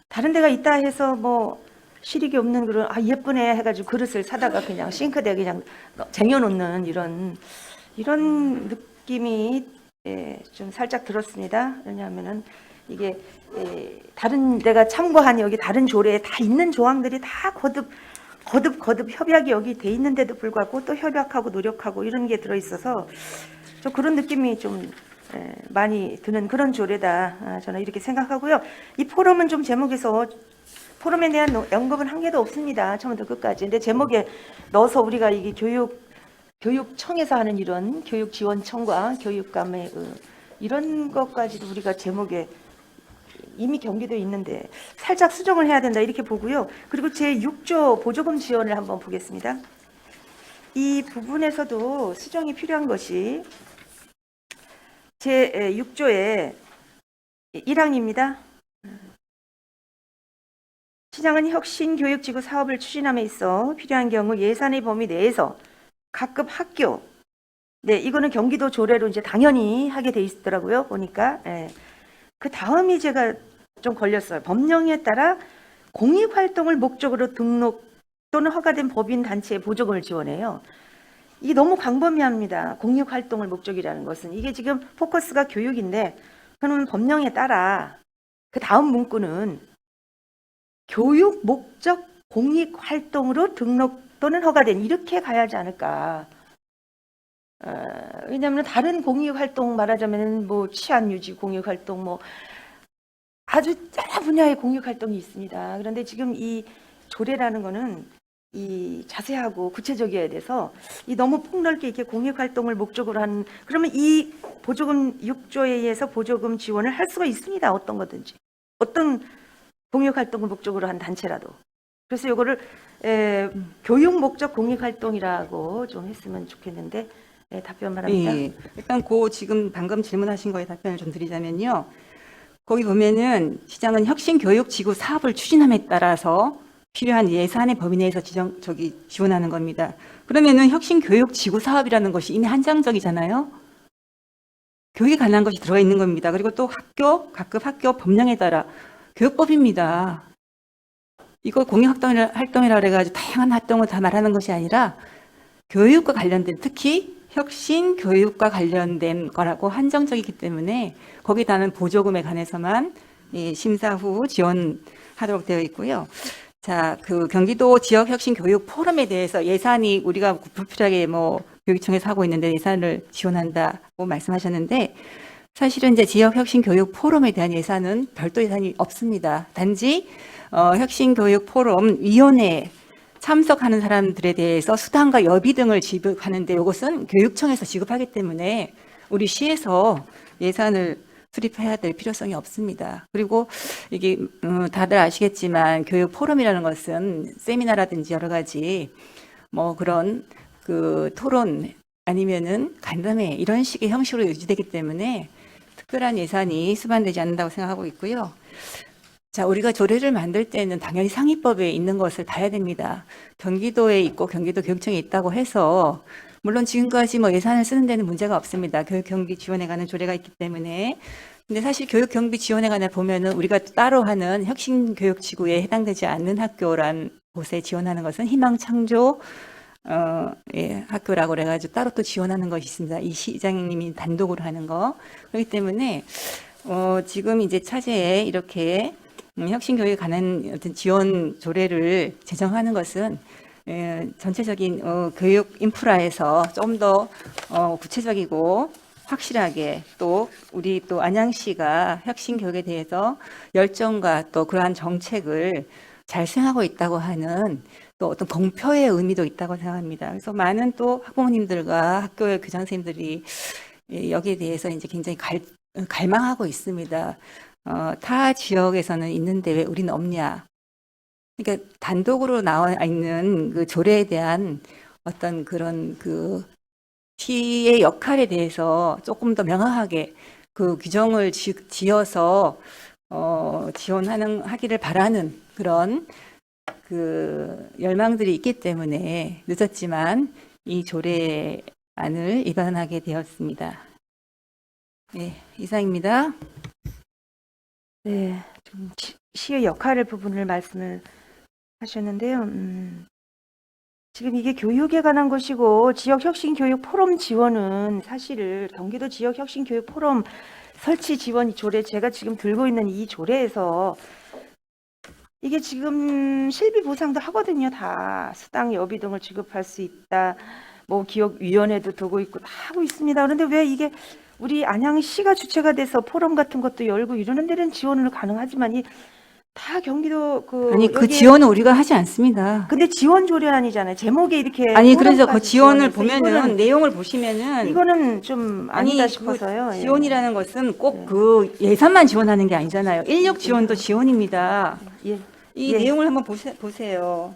다른 데가 있다 해서 뭐 실익이 없는 그릇 예쁘네 해가지고 그릇을 사다가 그냥 싱크대에 그냥 쟁여놓는 이런 느낌이 좀 살짝 들었습니다. 왜냐하면은 이게 다른 내가 참고한 여기 다른 조례에 다 있는 조항들이 다 거듭 협약이 여기 돼 있는데도 불구하고 또 협약하고 노력하고 이런 게 들어 있어서 좀 그런 느낌이 좀 많이 드는 그런 조례다. 저는 이렇게 생각하고요. 이 포럼은 좀 제목에서 포럼에 대한 언급은 한 개도 없습니다. 처음부터 끝까지. 근데 제목에 넣어서 우리가 이게 교육청에서 하는 이런 교육지원청과 교육감의 이런 것까지도 우리가 제목에 이미 경기도에 있는데 살짝 수정을 해야 된다 이렇게 보고요. 그리고 제6조 보조금 지원을 한번 보겠습니다. 이 부분에서도 수정이 필요한 것이 제6조의 1항입니다. 시장은 혁신교육지구 사업을 추진함에 있어 필요한 경우 예산의 범위 내에서 각급 학교, 네, 이거는 경기도 조례로 이제 당연히 하게 돼 있더라고요. 보니까. 그 다음이 제가 좀 걸렸어요. 법령에 따라 공익활동을 목적으로 등록 또는 허가된 법인 단체에 보조금을 지원해요. 이게 너무 광범위합니다. 공익활동을 목적이라는 것은. 이게 지금 포커스가 교육인데, 그러면 법령에 따라 그 다음 문구는 교육 목적 공익활동으로 등록 또는 허가된 이렇게 가야 하지 않을까. 왜냐하면 다른 공익활동 말하자면 뭐 치안유지 공익활동 뭐 아주 여러 분야의 공익활동이 있습니다. 그런데 지금 이 조례라는 거는 이 자세하고 구체적이어야 돼서 이 너무 폭넓게 이렇게 공익활동을 목적으로 하는 그러면 이 보조금 6조에 의해서 보조금 지원을 할 수가 있습니다. 어떤 거든지 어떤 공익활동을 목적으로 한 단체라도. 그래서 이거를 교육 목적 공익활동이라고 좀 했으면 좋겠는데 답변 바랍니다. 예, 일단 지금 방금 질문하신 거에 답변을 좀 드리자면요. 거기 보면은 시장은 혁신교육지구 사업을 추진함에 따라서 필요한 예산의 범위 내에서 지원하는 겁니다. 그러면은 혁신교육지구 사업이라는 것이 이미 한정적이잖아요. 교육에 관한 것이 들어가 있는 겁니다. 그리고 또 각급 학교 법령에 따라 교육법입니다. 이거 공익활동이라 그래가지고 다양한 활동을 다 말하는 것이 아니라 교육과 관련된 특히 혁신 교육과 관련된 거라고 한정적이기 때문에 거기에 따른 보조금에 관해서만 심사 후 지원하도록 되어 있고요. 자, 그 경기도 지역 혁신 교육 포럼에 대해서 예산이 우리가 불필요하게 뭐 교육청에서 하고 있는데 예산을 지원한다고 말씀하셨는데 사실은 이제 지역 혁신 교육 포럼에 대한 예산은 별도 예산이 없습니다. 단지 혁신 교육 포럼 위원회 참석하는 사람들에 대해서 수당과 여비 등을 지급하는데 이것은 교육청에서 지급하기 때문에 우리 시에서 예산을 수립해야 될 필요성이 없습니다. 그리고 이게 다들 아시겠지만 교육 포럼이라는 것은 세미나라든지 여러 가지 뭐 그런 그 토론 아니면은 간담회 이런 식의 형식으로 유지되기 때문에 특별한 예산이 수반되지 않는다고 생각하고 있고요. 자, 우리가 조례를 만들 때는 당연히 상위법에 있는 것을 봐야 됩니다. 경기도에 있고 경기도 교육청에 있다고 해서 물론 지금까지 뭐 예산을 쓰는 데는 문제가 없습니다. 교육 경비 지원에 관한 조례가 있기 때문에. 근데 사실 교육 경비 지원에 관해 보면은 우리가 따로 하는 혁신 교육 지구에 해당되지 않는 학교란 곳에 지원하는 것은 희망 창조 학교라고 그래가지고 따로 또 지원하는 것이 있습니다. 이 시장님이 단독으로 하는 거. 그렇기 때문에 지금 이제 차제에 이렇게 혁신교육에 관한 어떤 지원 조례를 제정하는 것은 전체적인 교육 인프라에서 좀 더 구체적이고 확실하게 또 우리 또 안양시가 혁신교육에 대해서 열정과 또 그러한 정책을 잘 수행하고 있다고 하는 또 어떤 공표의 의미도 있다고 생각합니다. 그래서 많은 또 학부모님들과 학교의 교장 선생님들이 여기에 대해서 이제 굉장히 갈망하고 있습니다. 타 지역에서는 있는데 왜 우리는 없냐? 그러니까 단독으로 나와 있는 그 조례에 대한 어떤 그런 그 시의 역할에 대해서 조금 더 명확하게 그 규정을 지어서 하기를 바라는 그런 그 열망들이 있기 때문에 늦었지만 이 조례안을 입안하게 되었습니다. 네, 이상입니다. 네, 좀 시의 역할을 부분을 말씀을 하셨는데요. 지금 이게 교육에 관한 것이고 지역혁신교육 포럼 지원은 사실 경기도 지역혁신교육 포럼 설치 지원 조례 제가 지금 들고 있는 이 조례에서 이게 지금 실비 보상도 하거든요. 다 수당 여비 등을 지급할 수 있다. 뭐 기업위원회도 두고 있고 다 하고 있습니다. 그런데 왜 이게 우리 안양시가 주체가 돼서 포럼 같은 것도 열고 이러는 데는 지원을 가능하지만 이 다 경기도 아니 그 여기에- 지원은 우리가 하지 않습니다. 근데 지원 조례안이잖아요. 제목에 이렇게 아니 그래서 그 포럼까지 지원을 지원해서 보면은 내용을 보시면은 이거는 좀 아니다 아니 싶어서요. 그 예. 지원이라는 것은 꼭 그 예산만 지원하는 게 아니잖아요. 인력 지원도 지원입니다. 예. 이 예. 내용을 한번 보세요.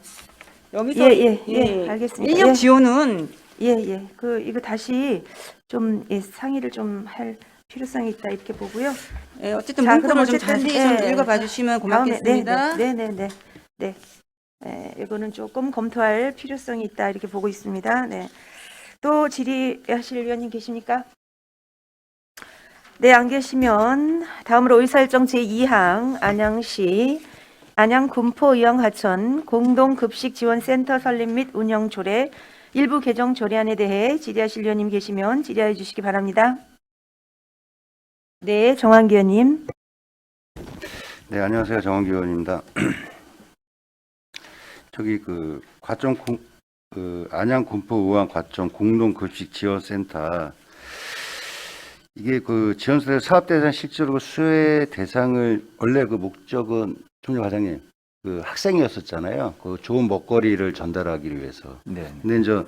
여기서 예, 알겠습니다. 인력 예. 지원은 예. 이거 다시 좀 상의를 좀 할 필요성이 있다 이렇게 보고요. 어쨌든 자, 문구를 그럼 좀 어쨌든, 자세히 예, 좀 읽어봐 주시면 고맙겠습니다. 네. 이거는 조금 검토할 필요성이 있다 이렇게 보고 있습니다. 네. 또 질의하실 위원님 계십니까? 네, 안 계시면 다음으로 의사일정 제2항 안양시 안양군포의왕하천 공동급식지원센터 설립 및 운영 조례 일부 개정 조례안에 대해 질의하실 위원님 계시면 질의해 주시기 바랍니다. 네, 정한기 의원님. 네, 안녕하세요. 정원기 의원입니다. 저기 그 과점 안양 군포 의왕 과점 공동급식지원센터 이게 그 지원센터 사업 대상 실제로 수혜 대상을 원래 그 목적은 총재 과장님 그 학생이었었잖아요. 그 좋은 먹거리를 전달하기 위해서. 네. 근데 이제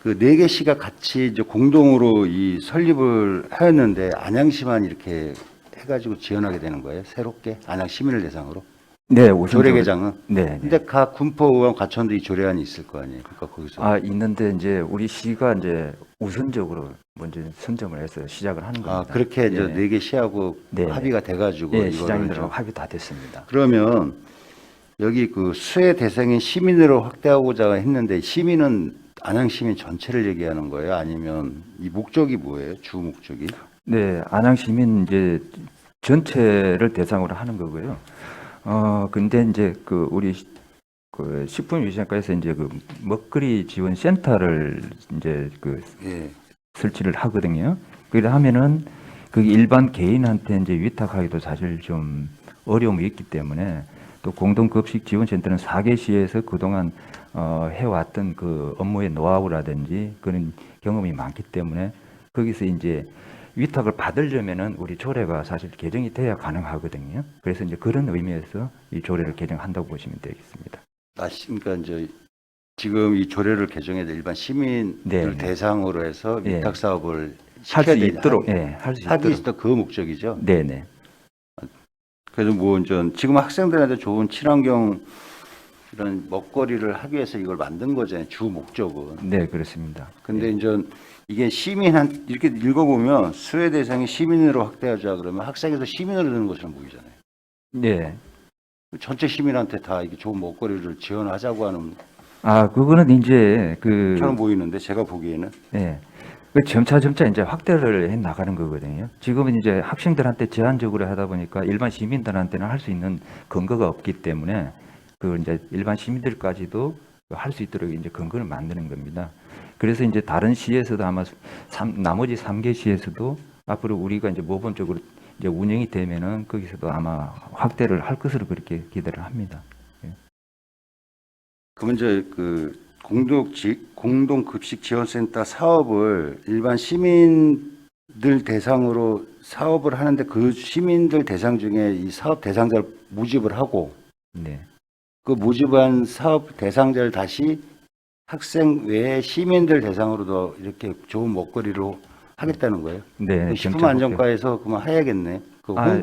그 네 개 시가 같이 이제 공동으로 이 설립을 하였는데 안양시만 이렇게 해가지고 지원하게 되는 거예요. 새롭게 안양 시민을 대상으로. 네, 조례 개정은. 네. 근데 각 군포 의원 과천도 이 조례안이 있을 거 아니에요. 그러니까 거기서. 아, 있는데 이제 우리 시가 이제 우선적으로 먼저 선점을 해서 시작을 하는 겁니다. 그렇게 이제 네. 네 개 시하고 네. 합의가 돼가지고 예, 이거를 시장님들하고 좀- 합의 다 됐습니다. 그러면 여기 그 수혜 대상인 시민으로 확대하고자 했는데 시민은 안양 시민 전체를 얘기하는 거예요? 아니면 이 목적이 뭐예요? 주 목적이? 네, 안양 시민 이제 전체를 대상으로 하는 거고요. 근데 이제 그 우리 그 식품위생과에서 이제 그 먹거리 지원 센터를 이제 그 예. 설치를 하거든요. 그러다 하면은 그 일반 개인한테 이제 위탁하기도 사실 좀 어려움이 있기 때문에 또 공동급식지원센터는 4개 시에서 그동안 해왔던 그 업무의 노하우라든지 그런 경험이 많기 때문에 거기서 이제 위탁을 받으려면은 우리 조례가 사실 개정이 돼야 가능하거든요. 그래서 이제 그런 의미에서 이 조례를 개정한다고 보시면 되겠습니다. 그러니까 이제 지금 이 조례를 개정해서 일반 시민들 네. 대상으로 해서 예. 위탁 사업을 할 수 시켜야 있도록, 되는 예, 할 수 하기 있도록. 있어 그 목적이죠. 네네. 그래서 뭐 이제 지금 학생들한테 좋은 친환경 이런 먹거리를 하기 위해서 이걸 만든 거잖아요. 주 목적은. 네, 그렇습니다. 근데 이제 이게 시민한 이렇게 읽어보면 수혜 대상이 시민으로 확대하자 그러면 학생에서 시민으로 되는 것처럼 보이잖아요. 네. 전체 시민한테 다 이게 좋은 먹거리를 지원하자고 하는 아, 그거는 이제 그 처럼 보이는데 제가 보기에는 네. 그 점차 이제 확대를 해 나가는 거거든요. 지금은 이제 학생들한테 제한적으로 하다 보니까 일반 시민들한테는 할 수 있는 근거가 없기 때문에 그 이제 일반 시민들까지도 할 수 있도록 이제 근거를 만드는 겁니다. 그래서 이제 다른 시에서도 아마 나머지 3개 시에서도 앞으로 우리가 이제 모범적으로 이제 운영이 되면은 거기서도 아마 확대를 할 것으로 그렇게 기대를 합니다. 그러면 이제 그 공동급식지원센터 사업을 일반 시민들 대상으로 사업을 하는데 그 시민들 대상 중에 이 사업 대상자를 모집을 하고 네. 그 모집한 사업 대상자를 다시 학생 외에 시민들 대상으로도 이렇게 좋은 먹거리로 하겠다는 거예요. 네. 그 점차 확대. 식품안전과에서 그만 해야겠네. 그 아,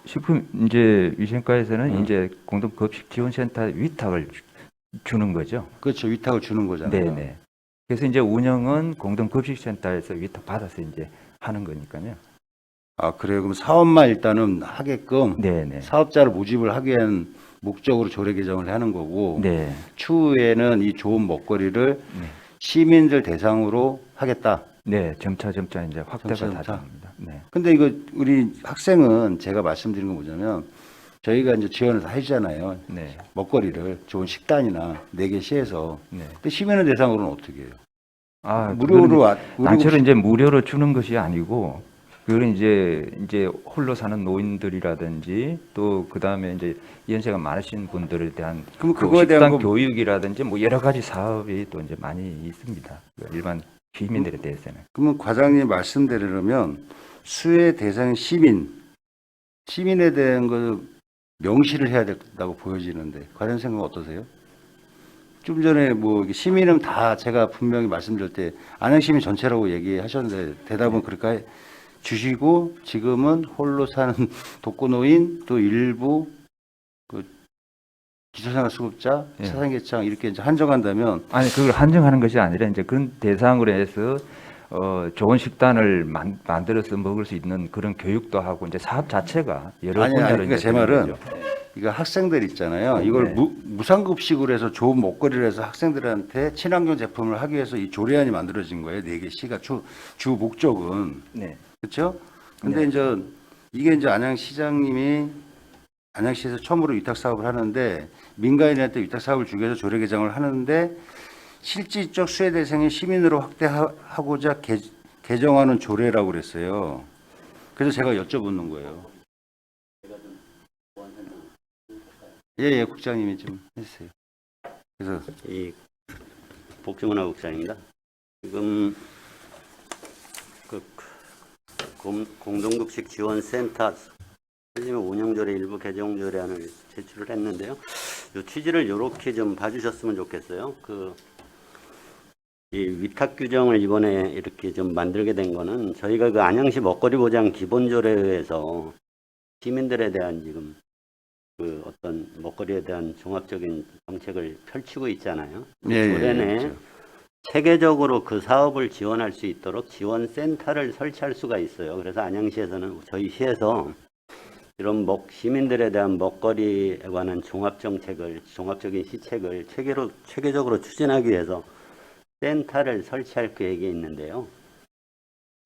식품 이제 위생과에서는 음. 이제 공동급식지원센터 위탁을 주는 거죠. 그렇죠. 위탁을 주는 거잖아요. 네네. 그래서 이제 운영은 공동급식센터에서 위탁 받아서 이제 하는 거니까요. 아, 그래요. 그럼 사업만 일단은 하게끔 네네. 사업자를 모집을 하기 위한 목적으로 조례 개정을 하는 거고 네. 추후에는 이 좋은 먹거리를 네. 시민들 대상으로 하겠다. 네. 점차 이제 확대가 점차. 다 됩니다. 네. 근데 이거 우리 학생은 제가 말씀드린 거 뭐냐면 저희가 이제 지원을 다 해주잖아요. 네. 먹거리를 좋은 식단이나 4개 시에서. 네. 근데 시민을 대상으로는 어떻게 해요? 아, 무료로 단체로 이제 무료로 주는 것이 아니고 그거는 이제 홀로 사는 노인들이라든지 또 그다음에 이제 연세가 많으신 분들에 대한 그럼 그 그거에 대한 식단 거 교육이라든지 뭐 여러 가지 사업이 또 이제 많이 있습니다. 일반 시민들에 대해서는. 그러면 과장님 말씀대로라면 수혜 대상 시민에 대한 거 명시를 해야 된다고 보여지는데 과장 생각 어떠세요? 좀 전에 뭐 시민은 다 제가 분명히 말씀드릴 때 안양시민 전체라고 얘기하셨는데 대답은 그렇게 주시고 지금은 홀로 사는 독거노인 또 일부 그 기초생활수급자, 예. 차상계층 이렇게 이제 한정한다면 아니 그걸 한정하는 것이 아니라 이제 그런 대상으로 해서 좋은 식단을 만들어서 먹을 수 있는 그런 교육도 하고 이제 사업 자체가 여러 아니, 분야로 그러니까 이제 제 말은 되는 거죠. 이거 학생들 있잖아요. 이걸 네. 무상급식으로 해서 좋은 먹거리를 해서 학생들한테 친환경 제품을 하기 위해서 이 조례안이 만들어진 거예요. 4개 시가 주 목적은. 네. 그렇죠? 근데 이제 이게 이제 안양시장님이 안양시에서 처음으로 위탁 사업을 하는데 민간인한테 위탁 사업을 주기 위해서 조례 개정을 하는데 실질적 수혜 대상의 시민으로 확대하고자 개정하는 조례라고 그랬어요. 그래서 제가 여쭤보는 거예요. 예, 국장님이 좀 해주세요. 그래서 이 복지문화 국장입니다. 지금 그 공동급식 지원센터 운영조례 일부 개정 조례안을 제출을 했는데요. 이 취지를 이렇게 좀 봐주셨으면 좋겠어요. 이 위탁 규정을 이번에 이렇게 좀 만들게 된 거는 저희가 그 안양시 먹거리 보장 기본조례에 의해서 시민들에 대한 지금 그 어떤 먹거리에 대한 종합적인 정책을 펼치고 있잖아요. 예, 조례 내에 그렇죠. 체계적으로 그 사업을 지원할 수 있도록 지원센터를 설치할 수가 있어요. 그래서 안양시에서는 저희 시에서 이런 시민들에 대한 먹거리에 관한 종합적인 시책을 체계적으로 추진하기 위해서 센터를 설치할 계획이 있는데요.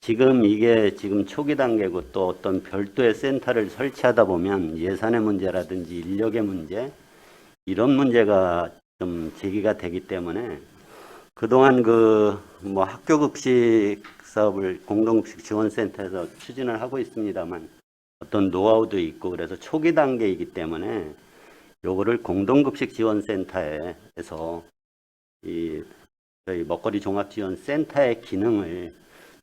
이게 초기 단계고 또 어떤 별도의 센터를 설치하다 보면 예산의 문제라든지 인력의 문제, 이런 문제가 좀 제기가 되기 때문에 그동안 학교급식 사업을 공동급식 지원센터에서 추진을 하고 있습니다만 어떤 노하우도 있고 그래서 초기 단계이기 때문에 요거를 공동급식 지원센터에서 저희 먹거리 종합지원센터의 기능을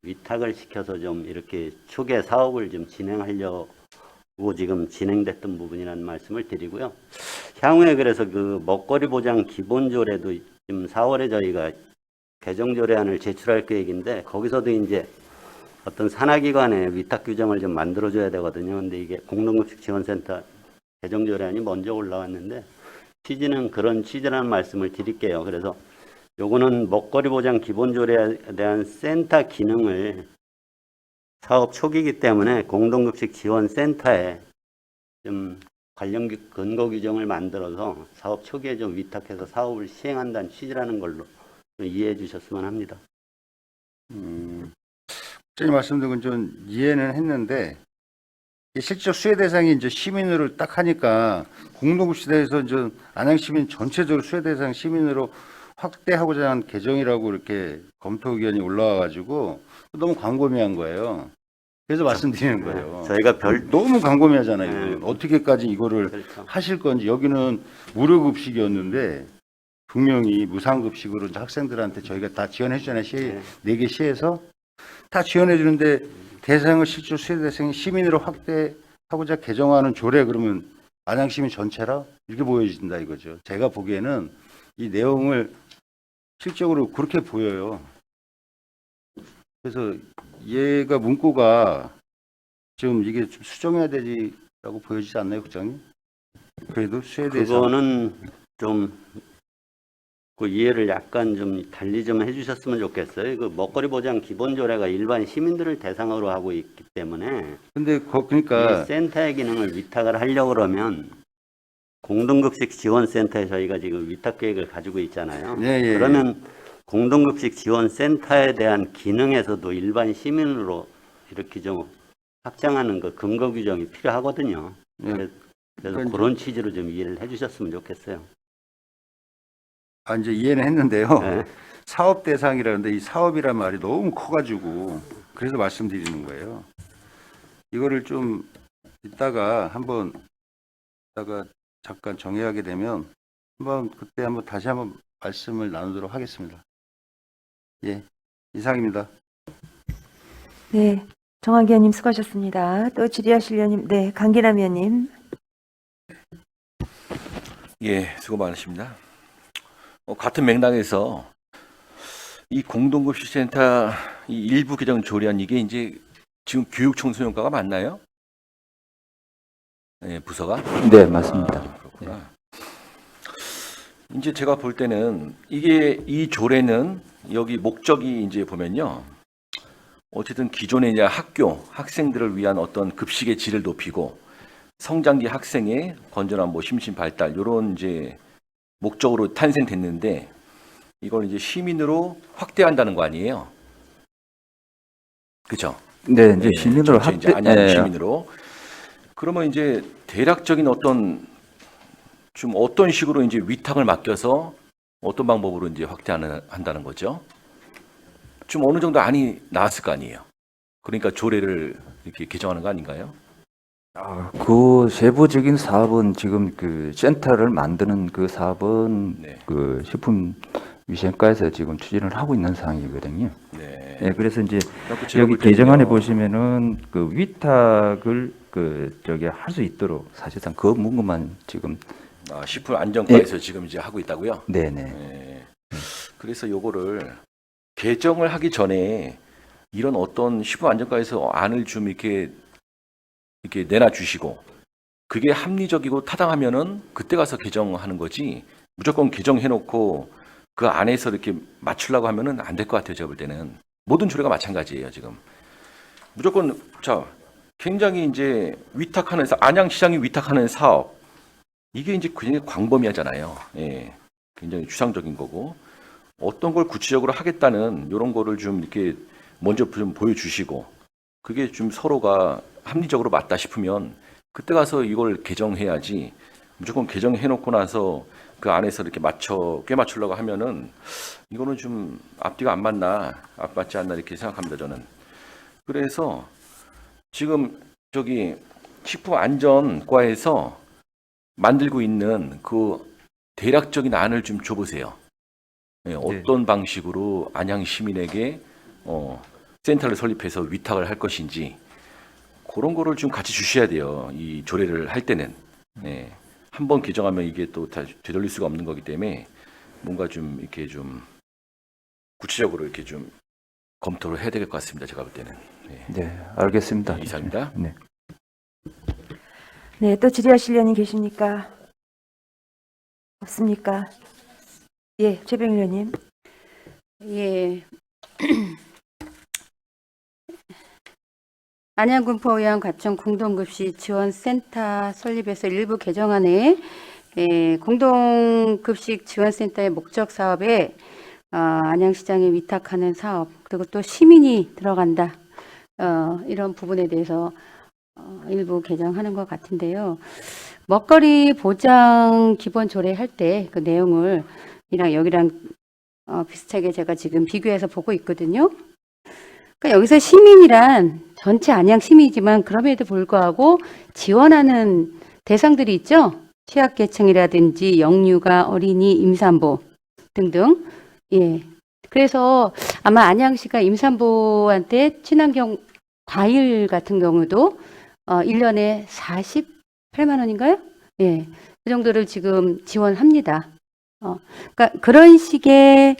위탁을 시켜서 좀 이렇게 초기에 사업을 좀 진행하려고 지금 진행됐던 부분이라는 말씀을 드리고요. 향후에 그래서 그 먹거리 보장 기본조례도 지금 4월에 저희가 개정조례안을 제출할 계획인데 거기서도 이제 어떤 산하기관의 위탁 규정을 좀 만들어줘야 되거든요. 근데 이게 공동급식 지원센터 개정조례안이 먼저 올라왔는데 취지는 그런 취지라는 말씀을 드릴게요. 그래서 요거는 먹거리 보장 기본조례에 대한 센터 기능을 사업 초기이기 때문에 공동급식 지원센터에 좀 관련 근거 규정을 만들어서 사업 초기에 좀 위탁해서 사업을 시행한다는 취지라는 걸로 좀 이해해 주셨으면 합니다. 국장님 말씀드린 건 좀 이해는 했는데 실질적 수혜 대상이 이제 시민으로 딱 하니까 공동급식에서 이제 안양 시민 전체적으로 수혜 대상 시민으로 확대하고자 하는 개정이라고 이렇게 검토 의견이 올라와가지고 너무 광범위한 거예요. 그래서 말씀드리는 거예요. 저희가 너무 광범위하잖아요. 네. 어떻게까지 이거를 그렇죠. 하실 건지 여기는 무료급식이었는데 분명히 무상급식으로 이제 학생들한테 저희가 다 지원해 주잖아요. 네 개 시에서 다 지원해 주는데 대상을 실제 수혜 대상이 시민으로 확대하고자 개정하는 조례 그러면 안양 시민 전체라 이렇게 보여진다 이거죠. 제가 보기에는 이 내용을 실적으로 그렇게 보여요. 그래서 얘가 문구가 좀 이게 좀 수정해야 되지라고 보여지지 않나요, 국장님? 그래도 수혜 대상 그거는 좀 그 이해를 약간 좀 달리 좀 해주셨으면 좋겠어요. 그 먹거리 보장 기본조례가 일반 시민들을 대상으로 하고 있기 때문에 근데 그러니까 이 센터의 기능을 위탁을 하려고 그러면 공동급식 지원센터에 저희가 지금 위탁 계획을 가지고 있잖아요. 예. 그러면 공동급식 지원센터에 대한 기능에서도 일반 시민으로 이렇게 좀 확장하는 그 근거 규정이 필요하거든요. 예. 그래서 그러니까 그런 취지로 좀 이해를 해주셨으면 좋겠어요. 아, 이제 이해는 했는데요. 네. 사업 대상이라는데 이 사업이란 말이 너무 커가지고 그래서 말씀드리는 거예요. 이거를 좀 이따가 잠깐 정의하게 되면 그때 다시 한번 말씀을 나누도록 하겠습니다. 예, 이상입니다. 네, 정한기 의원님 수고하셨습니다. 또 질의하실 의원님, 네, 강기남 의원님. 예, 수고 많으십니다. 같은 맥락에서 이 공동급식센터 이 일부 개정 조례안 이게 이제 지금 교육청소년과가 맞나요? 예, 부서가? 네, 맞습니다. 그렇구나. 이제 제가 볼 때는 이 조례는 여기 목적이 이제 보면요. 어쨌든 기존의 이제 학생들을 위한 어떤 급식의 질을 높이고 성장기 학생의 건전한 심신 발달 이런 이제 목적으로 탄생됐는데 이걸 이제 시민으로 확대한다는 거 아니에요? 그죠? 네, 이제 시민으로 전체 이제 확대, 안양 시민으로. 그러면 이제 대략적인 어떤 식으로 이제 위탁을 맡겨서 어떤 방법으로 이제 확대한다는 거죠? 좀 어느 정도 안이 나왔을 거 아니에요? 그러니까 조례를 이렇게 개정하는 거 아닌가요? 그 세부적인 사업은 지금 그 센터를 만드는 그 사업은 네. 그 식품위생과에서 지금 추진을 하고 있는 상황이거든요. 네. 예, 그래서 이제 그래갖고 제가 여기 볼 때는요. 개정안에 보시면은 그 위탁을 할 수 있도록 사실상 그 문구만 지금 식품 안전과에서 지금 이제 하고 있다고요? 네네. 네. 그래서 요거를 개정을 하기 전에 이런 어떤 식품 안전과에서 안을 좀 이렇게 내놔 주시고 그게 합리적이고 타당하면은 그때 가서 개정하는 거지 무조건 개정해 놓고 그 안에서 이렇게 맞추려고 하면은 안 될 것 같아요. 제가 볼 때는 모든 조례가 마찬가지예요. 지금 무조건 굉장히 이제 위탁하는 안양시장이 위탁하는 사업 이게 이제 굉장히 광범위하잖아요. 예, 굉장히 추상적인 거고 어떤 걸 구체적으로 하겠다는 이런 거를 좀 이렇게 먼저 좀 보여주시고 그게 좀 서로가 합리적으로 맞다 싶으면 그때 가서 이걸 개정해야지 무조건 개정해놓고 나서 그 안에서 이렇게 꽤 맞추려고 하면은 이거는 좀 앞뒤가 안 맞지 않나 이렇게 생각합니다. 저는. 그래서 지금 식품안전과에서 만들고 있는 그 대략적인 안을 좀 줘보세요. 예, 어떤 방식으로 안양 시민에게 센터를 설립해서 위탁을 할 것인지 그런 거를 좀 같이 주셔야 돼요. 이 조례를 할 때는. 네. 한번 개정하면 이게 또 다시 되돌릴 수가 없는 거기 때문에 뭔가 좀 이렇게 좀 구체적으로 이렇게 좀 검토를 해야 될 것 같습니다. 제가 볼 때는. 네. 네, 알겠습니다. 네, 이상입니다. 네. 네, 또 질의하실 의원님 계십니까? 없습니까? 예, 최병일 의원님. 예. 안양군포의원 과천 공동급식 지원센터 설립에서 일부 개정안에 공동급식 지원센터의 목적 사업에 안양시장에 위탁하는 사업 그리고 또 시민이 들어간다 이런 부분에 대해서 일부 개정하는 것 같은데요. 먹거리 보장 기본 조례 할 때 그 내용을 여기랑 비슷하게 제가 지금 비교해서 보고 있거든요. 그러니까 여기서 시민이란 전체 안양 시민이지만 그럼에도 불구하고 지원하는 대상들이 있죠. 취약계층이라든지 영유아, 어린이, 임산부 등등. 예. 그래서 아마 안양시가 임산부한테 친환경 과일 같은 경우도 1년에 48만 원인가요? 예. 그 정도를 지금 지원합니다. 그러니까 그런 식의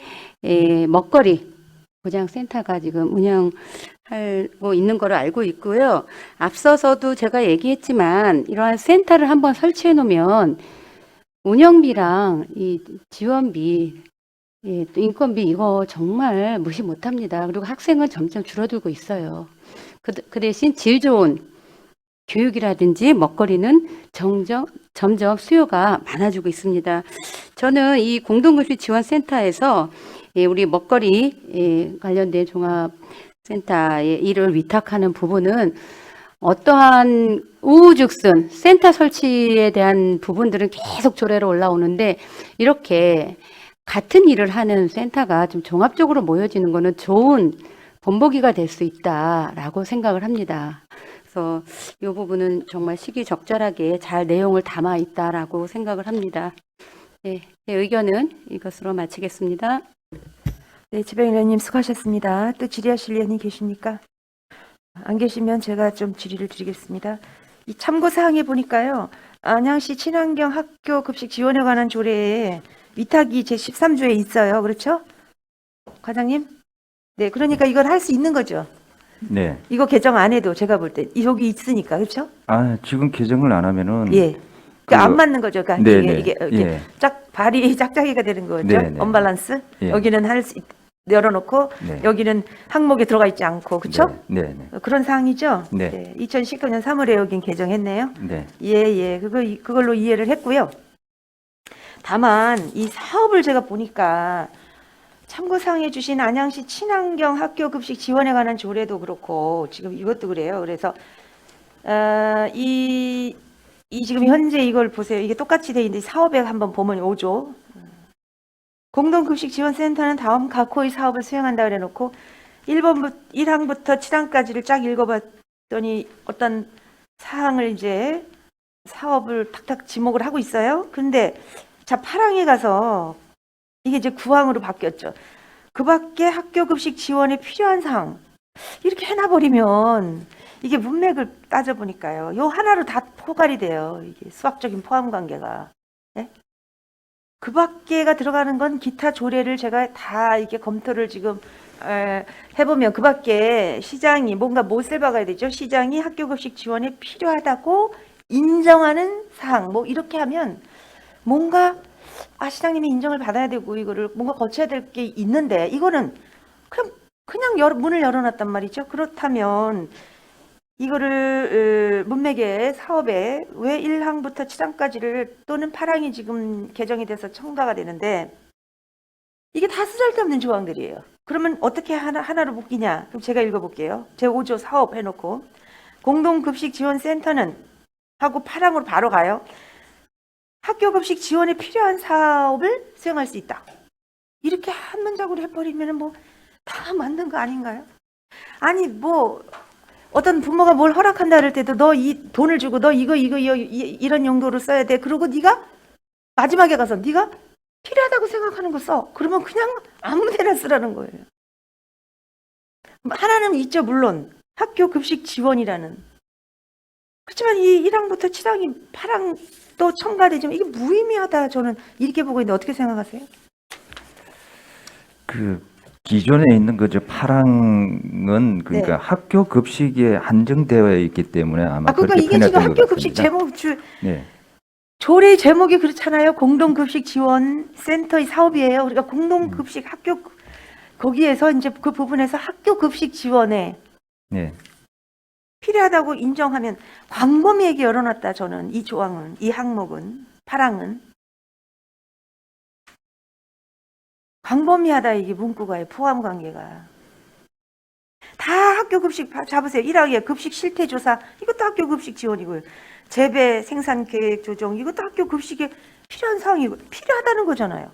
먹거리 보장센터가 지금 운영하고 있는 거로 알고 있고요. 앞서서도 제가 얘기했지만 이러한 센터를 한번 설치해 놓으면 운영비랑 이 지원비, 또 인건비 이거 정말 무시 못합니다. 그리고 학생은 점점 줄어들고 있어요. 그 대신 질 좋은 교육이라든지 먹거리는 점점 수요가 많아지고 있습니다. 저는 이 공동급식 지원센터에서 우리 먹거리 관련된 종합센터의 일을 위탁하는 부분은 어떠한 우후죽순 센터 설치에 대한 부분들은 계속 조례로 올라오는데 이렇게 같은 일을 하는 센터가 좀 종합적으로 모여지는 것은 좋은 본보기가 될 수 있다라고 생각을 합니다. 그래서 이 부분은 정말 시기적절하게 잘 내용을 담아 있다라고 생각을 합니다. 네, 제 의견은 이것으로 마치겠습니다. 네, 지병 의원님 수고하셨습니다. 또 질의하실 의원님 계십니까? 안 계시면 제가 좀 질의를 드리겠습니다. 이 참고사항에 보니까요. 안양시 친환경 학교 급식 지원에 관한 조례에 위탁이 제13조에 있어요. 그렇죠? 과장님? 네, 그러니까 이걸 할 수 있는 거죠. 네. 이거 개정 안 해도 제가 볼 때 여기 있으니까. 그렇죠? 아, 지금 개정을 안 하면은 예. 그- 안 맞는 거죠. 그러니까 네네. 이게 예. 발이 짝짝이가 되는 거죠. 네네. 언밸런스. 예. 여기는 열어놓고 네. 여기는 항목에 들어가 있지 않고 그렇죠? 네, 네, 그런 사항이죠. 네. 2019년 3월에 여긴 개정했네요. 네. 예. 그걸로 이해를 했고요. 다만 이 사업을 제가 보니까 참고사항해 주신 안양시 친환경 학교 급식 지원에 관한 조례도 그렇고 지금 이것도 그래요. 그래서 이 지금 현재 이걸 보세요. 이게 똑같이 돼 있는데 사업에 한번 보면 오죠. 공동급식지원센터는 다음 각호의 사업을 수행한다 그래놓고 1항부터 7항까지를 쫙 읽어봤더니 어떤 사항을 이제 사업을 탁탁 지목을 하고 있어요. 근데 자 8항에 가서 이게 이제 9항으로 바뀌었죠. 그 밖에 학교급식 지원에 필요한 사항 이렇게 해놔버리면 이게 문맥을 따져보니까요. 요 하나로 다 포괄이 돼요. 이게 수학적인 포함 관계가. 네? 그 밖에가 들어가는 건 기타 조례를 제가 다 이렇게 검토를 지금 해보면 그 밖에 시장이 뭔가 못을 박아야 되죠. 시장이 학교급식 지원에 필요하다고 인정하는 사항 뭐 이렇게 하면 뭔가 시장님이 인정을 받아야 되고 이거를 뭔가 거쳐야 될 게 있는데 이거는 그냥 문을 열어놨단 말이죠. 그렇다면 이거를 문맥의 사업에 왜 1항부터 7항까지를 또는 8항이 지금 개정이 돼서 첨가가 되는데 이게 다 쓰잘데없는 조항들이에요. 그러면 어떻게 하나로 묶이냐? 그럼 제가 읽어볼게요. 제5조 사업 해놓고 공동급식지원센터는 하고 8항으로 바로 가요. 학교급식 지원에 필요한 사업을 수행할 수 있다. 이렇게 한 문장으로 해버리면 뭐 다 만든 거 아닌가요? 아니 뭐 어떤 부모가 뭘 허락한다 할 때도 너 이 돈을 주고 너 이거 이런 용도로 써야 돼. 그리고 네가 마지막에 가서 네가 필요하다고 생각하는 거 써. 그러면 그냥 아무 데나 쓰라는 거예요. 하나는 있죠. 물론 학교 급식 지원이라는. 그렇지만 이 1항부터 7항이 8항도 첨가되지만 이게 무의미하다. 저는 이렇게 보고 있는데 어떻게 생각하세요? 그 기존에 있는 그저 8항은 그러니까 학교 급식에 한정되어 있기 때문에 아마 그러니까 그렇게 이게 지금 편향된 것 학교 급식 같습니다. 제목 네. 조례 제목이 그렇잖아요. 공동급식 지원 센터의 사업이에요. 우리가 공동급식 학교 거기에서 이제 그 부분에서 학교 급식 지원에 네. 필요하다고 인정하면 광범위하게 열어놨다. 저는 이 조항은 이 항목은 8항은 광범위하다. 이게 문구가요. 포함 관계가 다 학교 급식 잡으세요. 1항에 급식 실태 조사 이것도 학교 급식 지원이고요. 재배 생산 계획 조정 이것도 학교 급식에 필요한 사항이고 필요하다는 거잖아요.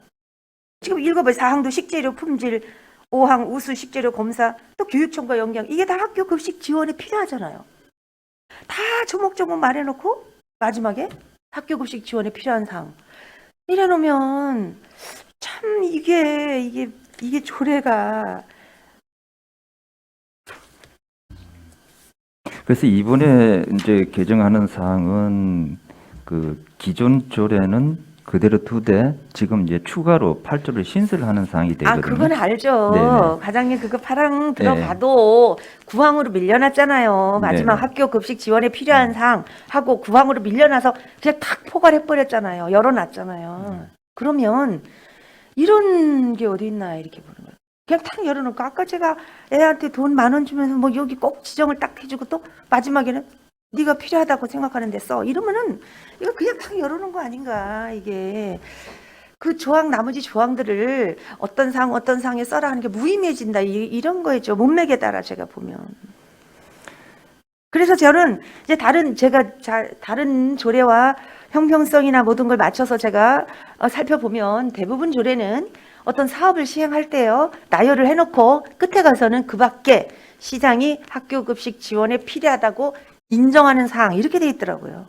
지금 읽어봐요. 4항도 식재료 품질 5항 우수 식재료 검사 또 교육청과 연계 이게 다 학교 급식 지원에 필요하잖아요. 다 조목조목 말해놓고 마지막에 학교 급식 지원에 필요한 사항 이래놓으면 참 이게 조례가 그래서 이번에 이제 개정하는 사항은 그 기존 조례는 그대로 두되 지금 이제 추가로 8조를 신설하는 사항이 되거든요. 그건 알죠. 네네. 과장님 그거 8항 들어가도 9항으로 밀려났잖아요. 마지막 네네. 학교 급식 지원에 필요한 사항 하고 9항으로 밀려나서 그냥 탁 포괄해버렸잖아요. 열어놨잖아요. 그러면 이런 게 어디 있나 이렇게 보는 거예요. 그냥 탁 열어놓고 아까 제가 애한테 돈 10,000원 주면서 뭐 여기 꼭 지정을 딱 해주고 또 마지막에는 네가 필요하다고 생각하는 데 써. 이러면은 이거 그냥 탁 열어놓은 거 아닌가. 이게 그 조항 나머지 조항들을 어떤 상에 써라 하는 게 무의미해진다. 이런 거였죠. 문맥에 따라 제가 보면. 그래서 저는 이제 다른 조례와 형평성이나 모든 걸 맞춰서 제가 살펴보면 대부분 조례는 어떤 사업을 시행할 때요, 나열을 해놓고 끝에 가서는 그 밖에 시장이 학교 급식 지원에 필요하다고 인정하는 사항 이렇게 돼 있더라고요.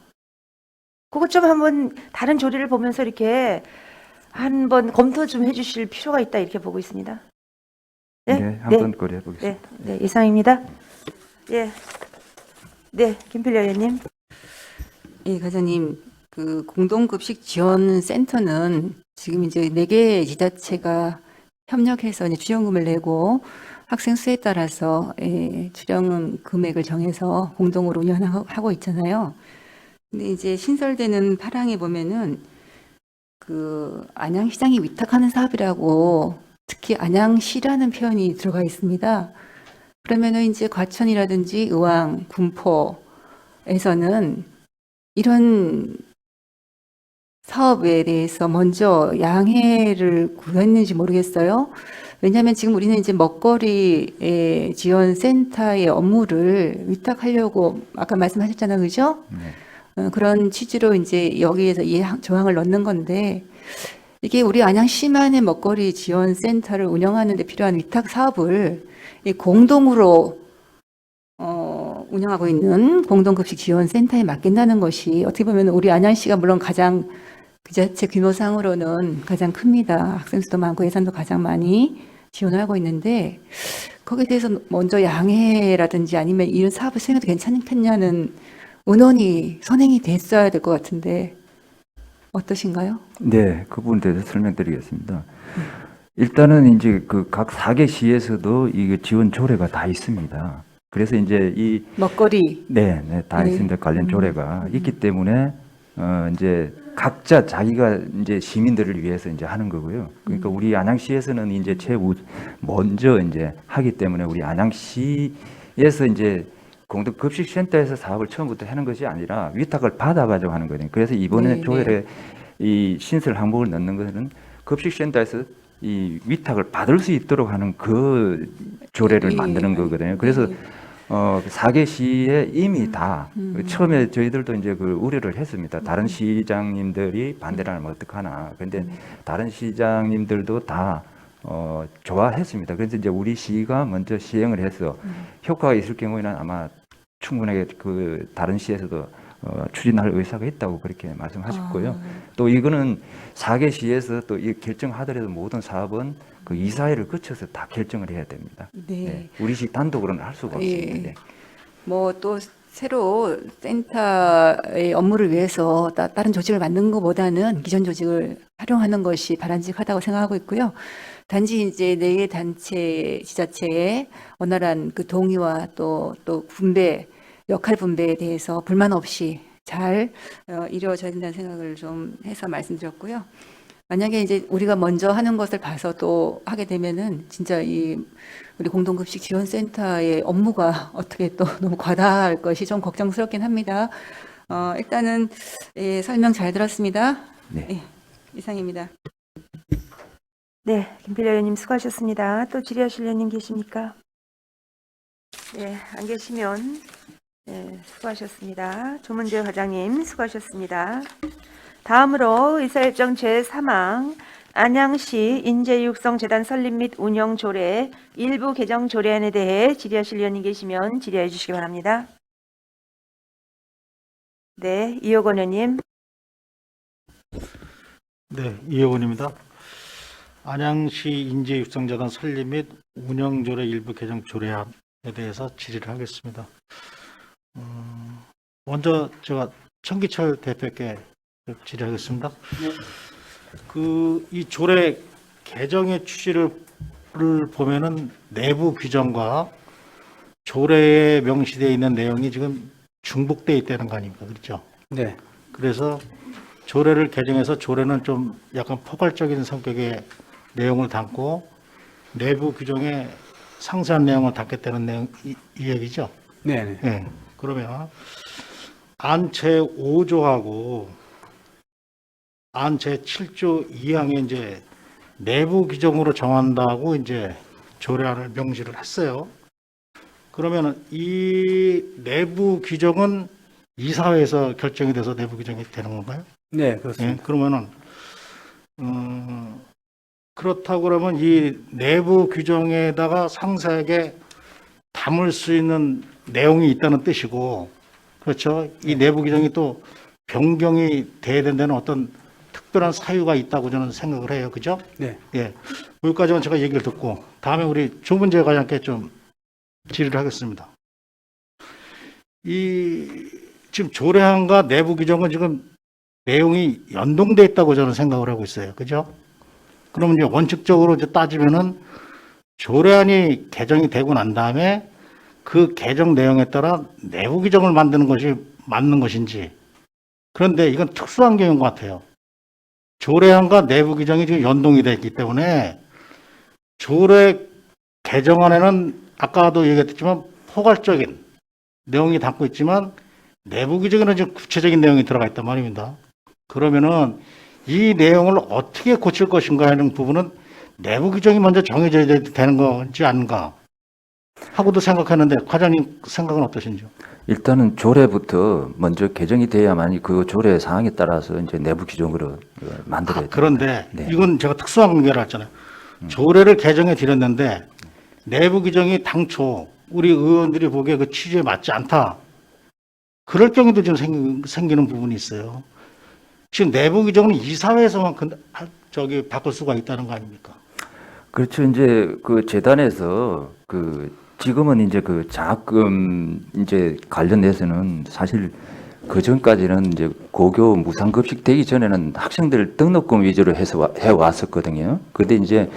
그것 좀 한번 다른 조례를 보면서 이렇게 한번 검토 좀 해주실 필요가 있다 이렇게 보고 있습니다. 네, 한번 고려해 네, 보겠습니다. 네, 이상입니다. 예, 네, 김필려 의원님. 예, 과장님, 그 공동급식 지원 센터는 지금 이제 4개 지자체가 협력해서 이제 출연금을 내고 학생 수에 따라서 출연 금액을 정해서 공동으로 운영하고 있잖아요. 근데 이제 신설되는 파랑에 보면은 그 안양시장이 위탁하는 사업이라고 특히 안양시라는 표현이 들어가 있습니다. 그러면은 이제 과천이라든지 의왕, 군포에서는 이런 사업에 대해서 먼저 양해를 구했는지 모르겠어요. 왜냐하면 지금 우리는 이제 먹거리 지원센터의 업무를 위탁하려고 아까 말씀하셨잖아요, 그죠? 네. 그런 취지로 이제 여기에서 이 조항을 넣는 건데 이게 우리 안양시만의 먹거리 지원센터를 운영하는 데 필요한 위탁 사업을 이 공동으로 운영하고 있는 공동급식 지원센터에 맡긴다는 것이 어떻게 보면 우리 안양시가 물론 가장 그 자체 규모상으로는 가장 큽니다. 학생 수도 많고 예산도 가장 많이 지원하고 있는데 거기에 대해서 먼저 양해라든지 아니면 이런 사업을 수행해도 괜찮겠냐는 의논이 선행이 됐어야 될 것 같은데 어떠신가요? 네, 그 부분에 대해서 설명드리겠습니다. 일단은 이제 그 각 4개 시에서도 이 지원 조례가 다 있습니다. 그래서 이제 이 먹거리 네, 다 네. 있습니다. 관련 조례가 있기 때문에 이제 각자 자기가 이제 시민들을 위해서 이제 하는 거고요. 그러니까 우리 안양시에서는 이제 먼저 이제 하기 때문에 우리 안양시에서 이제 공동급식센터에서 사업을 처음부터 하는 것이 아니라 위탁을 받아가지고 하는 거예요. 그래서 이번에 네, 조례에 이 신설 항목을 넣는 것은 급식센터에서 이 위탁을 받을 수 있도록 하는 그 조례를 예, 만드는 거거든요. 그래서 4개 시에 이미 다 처음에 저희들도 이제 그 우려를 했습니다. 다른 시장님들이 반대를 하면 어떡하나. 근데 다른 시장님들도 다 좋아했습니다. 그래서 이제 우리 시가 먼저 시행을 해서 효과가 있을 경우에는 아마 충분하게 그 다른 시에서도 추진할 의사가 있다고 그렇게 말씀하셨고요. 또 이거는 4개 시에서 또 이 결정하더라도 모든 사업은 그 이사회를 거쳐서 다 결정을 해야 됩니다. 네. 네, 우리 시 단독으로는 할 수가 없습니다. 예. 네. 뭐 또 새로 센터의 업무를 위해서 다른 조직을 만드는 것보다는 기존 조직을 활용하는 것이 바람직하다고 생각하고 있고요. 단지 이제 4개 단체 지자체의 원활한 그 동의와 또 분배, 역할 분배에 대해서 불만 없이 잘 이루어져야 된다는 생각을 좀 해서 말씀드렸고요. 만약에 이제 우리가 먼저 하는 것을 봐서 또 하게 되면은 진짜 우리 공동급식 지원센터의 업무가 어떻게 또 너무 과다할 것이 좀 걱정스럽긴 합니다. 일단은 설명 잘 들었습니다. 네. 예, 이상입니다. 네, 김필려 의원님 수고하셨습니다. 또 질의하실 의원님 계십니까? 네, 안 계시면 네, 수고하셨습니다. 조문재 과장님 수고하셨습니다. 다음으로 의사일정 제3항 안양시 인재육성재단 설립 및 운영 조례 일부 개정 조례안에 대해 질의하실 의원님 계시면 질의해 주시기 바랍니다. 네, 이호건 의원님. 네, 이효건입니다. 안양시 인재육성재단 설립 및 운영조례 일부 개정 조례안에 대해서 질의를 하겠습니다. 먼저 제가 천기철 대표께 질의하겠습니다. 이 조례 개정의 취지를 보면은 내부 규정과 조례에 명시되어 있는 내용이 지금 중복되어 있다는 거 아닙니까? 그렇죠? 네. 그래서 조례를 개정해서 조례는 좀 약간 포괄적인 성격의 내용을 담고 내부 규정에 상세한 내용을 담겠다는 내용 이 얘기죠. 네. 네. 그러면 안 제5조하고 안 제7조 2항에 이제 내부 규정으로 정한다고 이제 조례안을 명시를 했어요. 그러면 이 내부 규정은 이사회에서 결정이 돼서 내부 규정이 되는 건가요? 네, 그렇습니다. 예, 그러면은 그렇다고 그러면 이 내부 규정에다가 상세하게 담을 수 있는 내용이 있다는 뜻이고, 그렇죠? 이 내부 규정이 또 변경이 돼야 된다는 어떤 특별한 사유가 있다고 저는 생각을 해요. 그죠? 네. 예. 여기까지만 제가 얘기를 듣고, 다음에 우리 조문재 과장께 좀 질의를 하겠습니다. 지금 조례안과 내부 규정은 지금 내용이 연동돼 있다고 저는 생각을 하고 있어요. 그죠? 그러면 이제 원칙적으로 이제 따지면은 조례안이 개정이 되고 난 다음에 그 개정 내용에 따라 내부 규정을 만드는 것이 맞는 것인지. 그런데 이건 특수한 경우인 것 같아요. 조례안과 내부 규정이 지금 연동이 되어 있기 때문에 조례 개정안에는 아까도 얘기했지만 포괄적인 내용이 담고 있지만 내부 규정에는 지금 구체적인 내용이 들어가 있단 말입니다. 그러면은 이 내용을 어떻게 고칠 것인가 하는 부분은 내부 규정이 먼저 정해져야 되는 건지 아닌가 하고도 생각하는데 과장님 생각은 어떠신지요? 일단은 조례부터 먼저 개정이 돼야만이 그 조례 사항에 따라서 이제 내부 규정으로 만들어야 돼요. 그런데 네. 이건 제가 특수한 관계를 했잖아요. 조례를 개정해 드렸는데 내부 규정이 당초 우리 의원들이 보기에 그 취지에 맞지 않다. 그럴 경우도 좀 생기는 부분이 있어요. 지금 내부 규정은 이사회에서만 바꿀 수가 있다는 거 아닙니까? 그렇죠. 이제 그 재단에서 그 지금은 이제 그 장학금 이제 관련해서는 사실 그 전까지는 이제 고교 무상급식 되기 전에는 학생들 등록금 위주로 해서 해왔었거든요. 근데 이제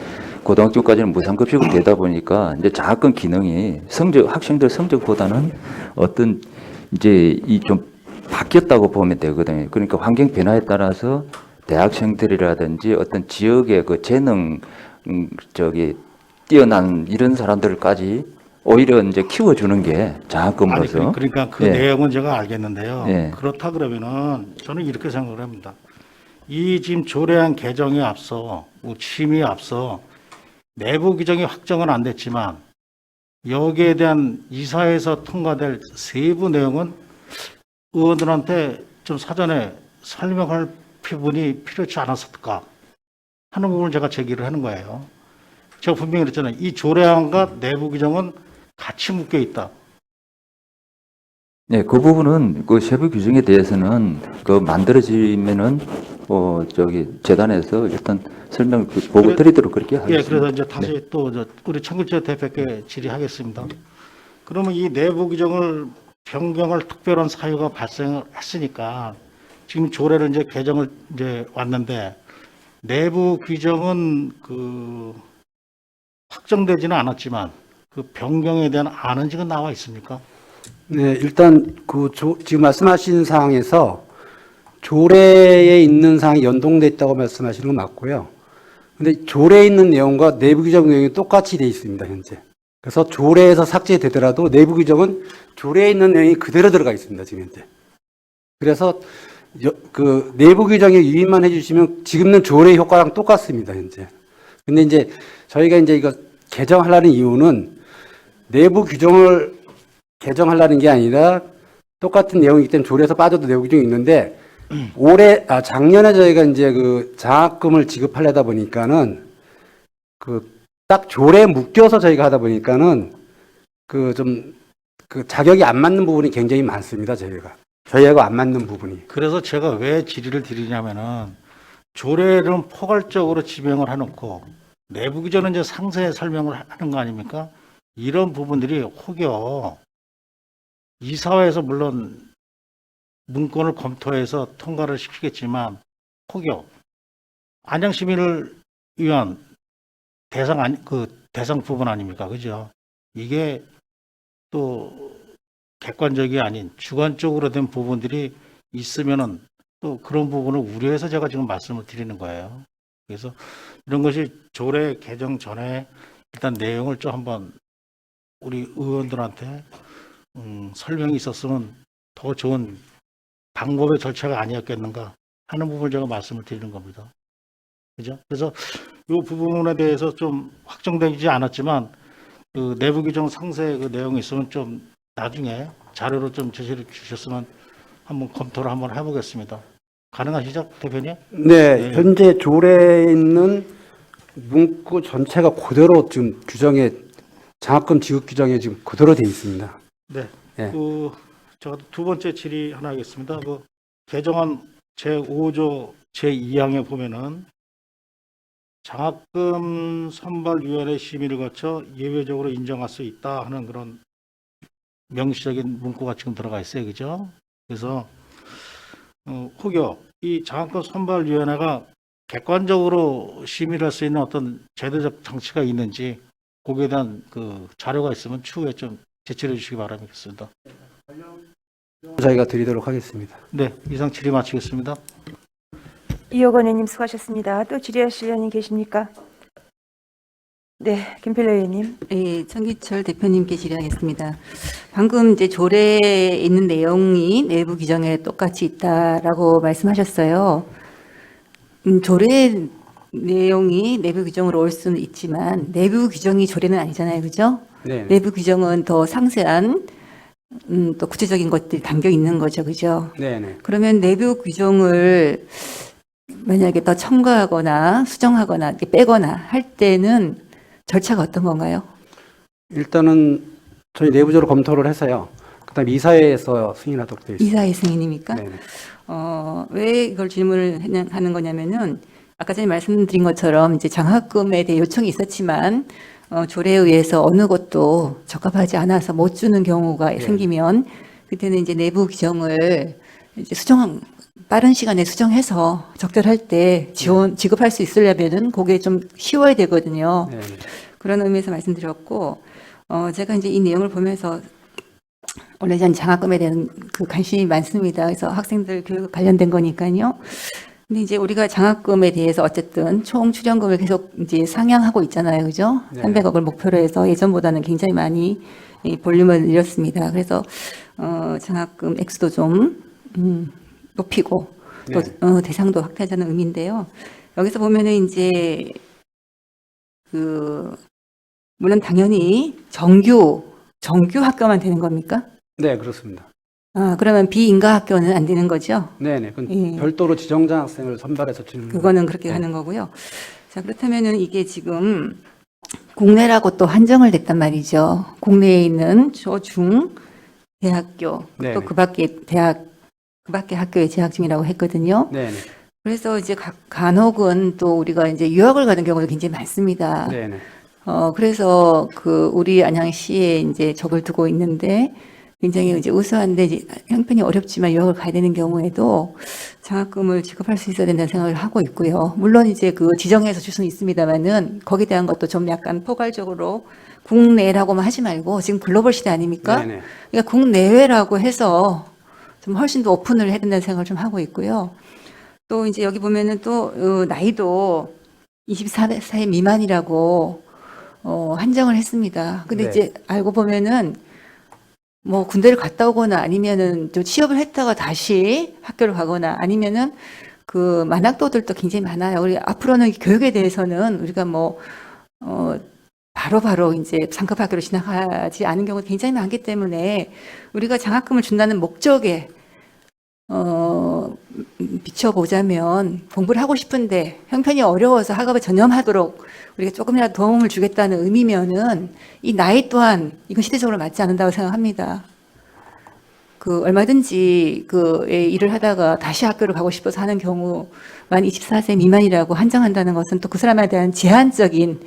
고등학교까지는 무상급식으로 되다 보니까 이제 장학금 기능이 학생들 성적보다는 어떤 이제 이 좀 바뀌었다고 보면 되거든요. 그러니까 환경 변화에 따라서 대학생들이라든지 어떤 지역의 그 재능 뛰어난 이런 사람들까지 오히려 이제 키워주는 게 장학금으로서. 그러니까 그 예. 내용은 제가 알겠는데요. 예. 그렇다 그러면은 저는 이렇게 생각을 합니다. 이 지금 조례안 개정에 앞서 심의에 앞서 내부 규정이 확정은 안 됐지만 여기에 대한 이사회에서 통과될 세부 내용은 의원들한테 좀 사전에 설명할 부분이 필요치 않았을까 하는 부분을 제가 제기를 하는 거예요. 제가 분명히 그랬잖아요. 이 조례안과 내부 규정은 같이 묶여 있다. 네, 그 부분은 그 세부 규정에 대해서는 그 만들어지면은 재단에서 일단 설명 보고 드리도록 그렇게 하겠습니다. 예, 그래서 이제 다시 또 우리 청길재 대표께 질의하겠습니다. 그러면 이 내부 규정을 변경할 특별한 사유가 발생을 했으니까 지금 조례를 이제 개정을 이제 왔는데 내부 규정은 그 확정되지는 않았지만 그 변경에 대한 안은 지금 나와 있습니까? 네, 일단 지금 말씀하신 사항에서 조례에 있는 사항이 연동돼 있다고 말씀하시는 건 맞고요. 근데 조례에 있는 내용과 내부 규정 내용이 똑같이 돼 있습니다, 현재. 그래서 조례에서 삭제되더라도 내부 규정은 조례에 있는 내용이 그대로 들어가 있습니다, 지금 현재. 그래서 그 내부 규정에 유의만 해주시면 지금은 조례 효과랑 똑같습니다, 현재. 근데 이제 저희가 이제 이거 개정하려는 이유는 내부 규정을 개정하려는 게 아니라 똑같은 내용이기 때문에 조례에서 빠져도 내부 규정이 있는데 작년에 저희가 이제 그 장학금을 지급하려다 보니까는 딱 조례에 묶여서 저희가 하다 보니까는 그 자격이 안 맞는 부분이 굉장히 많습니다, 저희하고 안 맞는 부분이. 그래서 제가 왜 질의를 드리냐면은 조례를 포괄적으로 지명을 해놓고 내부 규정은 이제 상세히 설명을 하는 거 아닙니까? 이런 부분들이 혹여 이사회에서 물론 문건을 검토해서 통과를 시키겠지만 혹여 안양시민을 위한 대상 부분 아닙니까? 그죠? 이게 또 객관적이 아닌 주관적으로 된 부분들이 있으면은 또 그런 부분을 우려해서 제가 지금 말씀을 드리는 거예요. 그래서 이런 것이 조례 개정 전에 일단 내용을 좀 한번 우리 의원들한테 설명이 있었으면 더 좋은 방법의 절차가 아니었겠는가 하는 부분을 제가 말씀을 드리는 겁니다. 그죠? 그래서 이 부분에 대해서 좀 확정되지 않았지만 그 내부 규정 상세 그 내용이 있으면 좀 나중에 자료로 좀 제시를 주셨으면 한번 검토를 한번 해보겠습니다. 가능하시죠, 대표님? 네, 현재 조례에 있는 문구 전체가 그대로 지금 규정에 장학금 지급 규정에 지금 그대로 되어 있습니다. 네. 예. 그 제가 두 번째 질의 하나 하겠습니다. 그 개정안 제5조 제2항에 보면은 장학금 선발위원회 심의를 거쳐 예외적으로 인정할 수 있다 하는 그런 명시적인 문구가 지금 들어가 있어요, 그죠? 그래서 혹여 이 장학금 선발위원회가 객관적으로 심의를 할 수 있는 어떤 제도적 장치가 있는지 거기에 대한 그 자료가 있으면 추후에 좀 제출해 주시기 바라겠습니다. 저희가 드리도록 하겠습니다. 네, 이상 질의 마치겠습니다. 이호건 의원님 수고하셨습니다. 또 질의하실 의원님 계십니까? 네, 김필래 의원님. 예, 천기철 대표님께 질의하겠습니다. 방금 이제 조례에 있는 내용이 내부 규정에 똑같이 있다라고 말씀하셨어요. 조례 내용이 내부 규정으로 올 수는 있지만 내부 규정이 조례는 아니잖아요, 그죠? 네. 내부 규정은 더 상세한 또 구체적인 것들이 담겨 있는 거죠, 그죠? 네네. 그러면 내부 규정을 만약에 더 첨가하거나 수정하거나 이렇게 빼거나 할 때는 절차가 어떤 건가요? 일단은 저희 내부적으로 검토를 해서요. 그다음 이사회에서 승인하도록 되어 있습니다. 이사회 승인입니까? 네네. 왜 이걸 질문을 하는 거냐면은 아까 전에 말씀드린 것처럼 이제 장학금에 대해 요청이 있었지만 조례에 의해서 어느 것도 적합하지 않아서 못 주는 경우가 생기면 그때는 이제 내부 규정을 이제 빠른 시간에 수정해서 적절할 때 지급할 수 있으려면은 그게 좀 쉬워야 되거든요. 네네. 그런 의미에서 말씀드렸고, 제가 이제 이 내용을 보면서 원래 전 장학금에 대한 그 관심이 많습니다. 그래서 학생들 교육 관련된 거니까요. 근데 이제 우리가 장학금에 대해서 어쨌든 총 출연금을 계속 이제 상향하고 있잖아요. 그죠? 네. 300억을 목표로 해서 예전보다는 굉장히 많이 이 볼륨을 늘렸습니다. 그래서, 장학금 액수도 좀, 높이고 또 대상도 확대하자는 의미인데요. 여기서 보면은 이제 물론 당연히 정규 학교만 되는 겁니까? 네, 그렇습니다. 그러면 비인가 학교는 안 되는 거죠? 네네. 그건 예. 별도로 지정자 학생을 선발해서 주는 그거는 그렇게 네. 하는 거고요. 자, 그렇다면은 이게 지금 국내라고 또 한정을 냈단 말이죠. 국내에 있는 중 대학교 네네. 또 그 밖에 그 밖에 학교에 재학 중이라고 했거든요. 네네. 그래서 이제 간혹은 또 우리가 이제 유학을 가는 경우도 굉장히 많습니다. 네네. 그래서 우리 안양시에 이제 적을 두고 있는데 굉장히 이제 우수한데 이제 형편이 어렵지만 유학을 가야 되는 경우에도 장학금을 지급할 수 있어야 된다는 생각을 하고 있고요. 물론 이제 그 지정해서 줄 수는 있습니다만은 거기에 대한 것도 좀 약간 포괄적으로 국내라고만 하지 말고 지금 글로벌 시대 아닙니까? 네네. 그러니까 국내외라고 해서 좀 훨씬 더 오픈을 해야 된다는 생각을 좀 하고 있고요. 또 이제 여기 보면은 또 나이도 24세 미만이라고 한정을 했습니다. 근데 네. 이제 알고 보면은 뭐 군대를 갔다 오거나 아니면은 또 취업을 했다가 다시 학교를 가거나 아니면은 그 만학도들도 굉장히 많아요. 우리 앞으로는 교육에 대해서는 우리가 뭐 바로 이제 상급 학교로 진학하지 않은 경우도 굉장히 많기 때문에 우리가 장학금을 준다는 목적에 비춰보자면 공부를 하고 싶은데 형편이 어려워서 학업에 전념하도록 우리가 조금이라도 도움을 주겠다는 의미면은 이 나이 또한 이건 시대적으로 맞지 않는다고 생각합니다. 얼마든지 일을 하다가 다시 학교를 가고 싶어서 하는 경우 만 24세 미만이라고 한정한다는 것은 또 그 사람에 대한 제한적인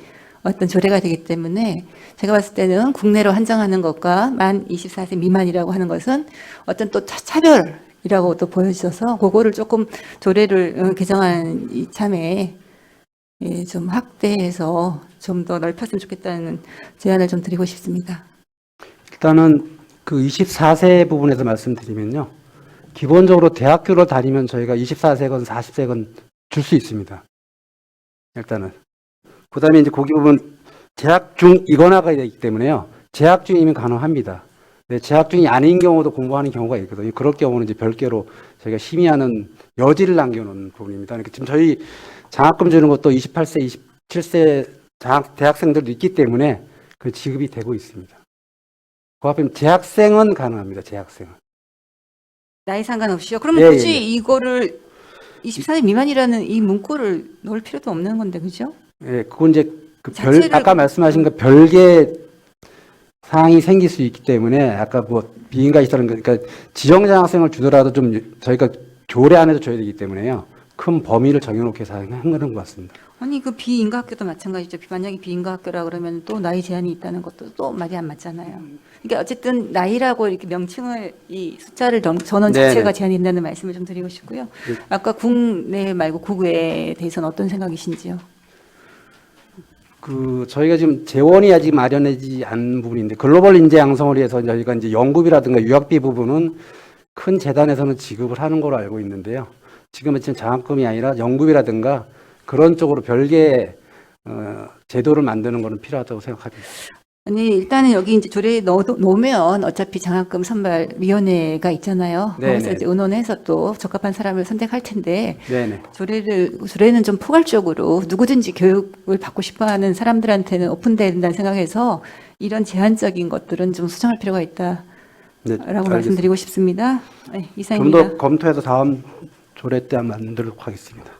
어떤 조례가 되기 때문에 제가 봤을 때는 국내로 한정하는 것과 만 24세 미만이라고 하는 것은 어떤 또 차별이라고 또 보여져서 그거를 조금 조례를 개정한 이참에 좀 확대해서 좀 더 넓혔으면 좋겠다는 제안을 좀 드리고 싶습니다. 일단은 그 24세 부분에서 말씀드리면요. 기본적으로 대학교를 다니면 저희가 24세건 40세건 줄 수 있습니다. 일단은. 그 다음에 이제 거기 부분 재학 중이거나가 되기 때문에요. 재학 중이면 가능합니다. 네, 재학 중이 아닌 경우도 공부하는 경우가 있거든요. 그럴 경우는 이제 별개로 저희가 심의하는 여지를 남겨놓은 부분입니다. 그러니까 지금 저희 장학금 주는 것도 28세, 27세 대학생들도 있기 때문에 그 지급이 되고 있습니다. 그 앞에 재학생은 가능합니다. 재학생은. 나이 상관없이요. 그러면 예, 굳이 예, 예. 이거를 24세 미만이라는 이 문구를 넣을 필요도 없는 건데, 그죠? 예, 그건 이제 자체를 아까 말씀하신 그 별개 사항이 생길 수 있기 때문에 아까 뭐 비인가 있다는 거, 그러니까 지정장학생을 주더라도 좀 저희가 조례 안에서 줘야 되기 때문에요. 큰 범위를 정해놓게 해서 한 거는 것 같습니다. 아니 그 비인가 학교도 마찬가지죠. 만약에 비인가 학교라 그러면 또 나이 제한이 있다는 것도 또 말이 안 맞잖아요. 그러니까 어쨌든 나이라고 이렇게 명칭을 이 숫자를 전원 네네. 자체가 제한이 된다는 말씀을 좀 드리고 싶고요. 네. 아까 국내 말고 국외에 대해서는 어떤 생각이신지요? 저희가 지금 재원이 아직 마련되지 않은 부분인데 글로벌 인재 양성을 위해서 저희가 이제 연구비라든가 유학비 부분은 큰 재단에서는 지급을 하는 걸로 알고 있는데요. 지금은 장학금이 아니라 연구비라든가 그런 쪽으로 별개 제도를 만드는 거는 필요하다고 생각합니다. 아니 일단은 여기 이제 조례에 놓으면 어차피 장학금 선발위원회가 있잖아요. 네네. 거기서 이제 의논해서 또 적합한 사람을 선택할 텐데 네네. 조례는 좀 포괄적으로 누구든지 교육을 받고 싶어하는 사람들한테는 오픈돼야 된다는 생각에서 이런 제한적인 것들은 좀 수정할 필요가 있다라고 네, 말씀드리고 싶습니다. 네, 좀 이상입니다. 더 검토해서 다음 조례 때 만들도록 하겠습니다.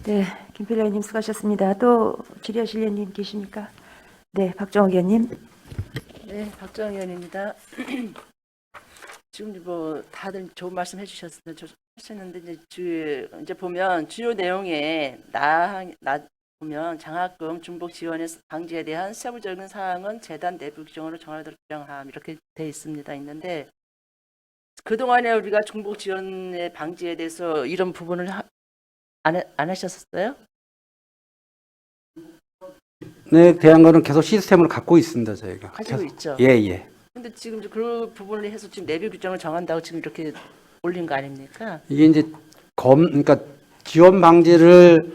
네, 김필려 의원님 수고하셨습니다. 또 질의하실 의원님 계십니까? 네, 박정욱 의원님. 네, 박정희 의원입니다. 지금 뭐 다들 좋은 말씀 해주셨는데 이제 보면 주요 내용에 보면 장학금 중복 지원의 방지에 대한 세부적인 사항은 재단 내부 규정으로 정하도록 규정함 이렇게 돼 있는데 그동안에 우리가 중복 지원의 방지에 대해서 이런 부분을 안 하셨었어요? 네, 대한 거는 계속 시스템으로 갖고 있습니다, 저희가. 가지고 있죠. 예, 예. 근데 지금 이제 그 부분을 해서 지금 내부 규정을 정한다고 지금 이렇게 올린 거 아닙니까? 이게 이제 그러니까 지원 방지를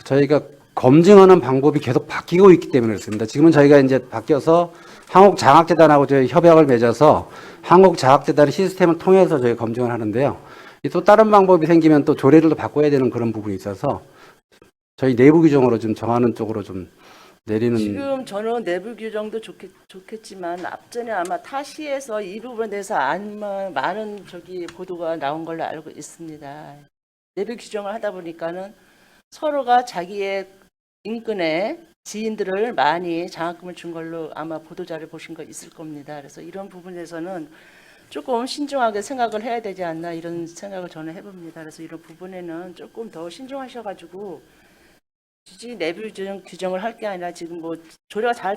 저희가 검증하는 방법이 계속 바뀌고 있기 때문에 그렇습니다. 지금은 저희가 이제 바뀌어서 한국장학재단하고 저희 협약을 맺어서 한국장학재단의 시스템을 통해서 저희 검증을 하는데요. 또 다른 방법이 생기면 또 조례를 바꿔야 되는 그런 부분이 있어서 저희 내부 규정으로 좀 정하는 쪽으로 좀 내리는. 지금 저는 내부 규정도 좋겠지만 앞전에 아마 타시에서 이 부분에 대해서 많은 보도가 나온 걸로 알고 있습니다. 내부 규정을 하다 보니까는 서로가 자기의 인근에 지인들을 많이 장학금을 준 걸로 아마 보도자를 보신 거 있을 겁니다. 그래서 이런 부분에서는 조금 신중하게 생각을 해야 되지 않나 이런 생각을 저는 해봅니다. 그래서 이런 부분에는 조금 더 신중하셔가지고 굳이 내부 규정을 할 게 아니라 지금 뭐 조례가 잘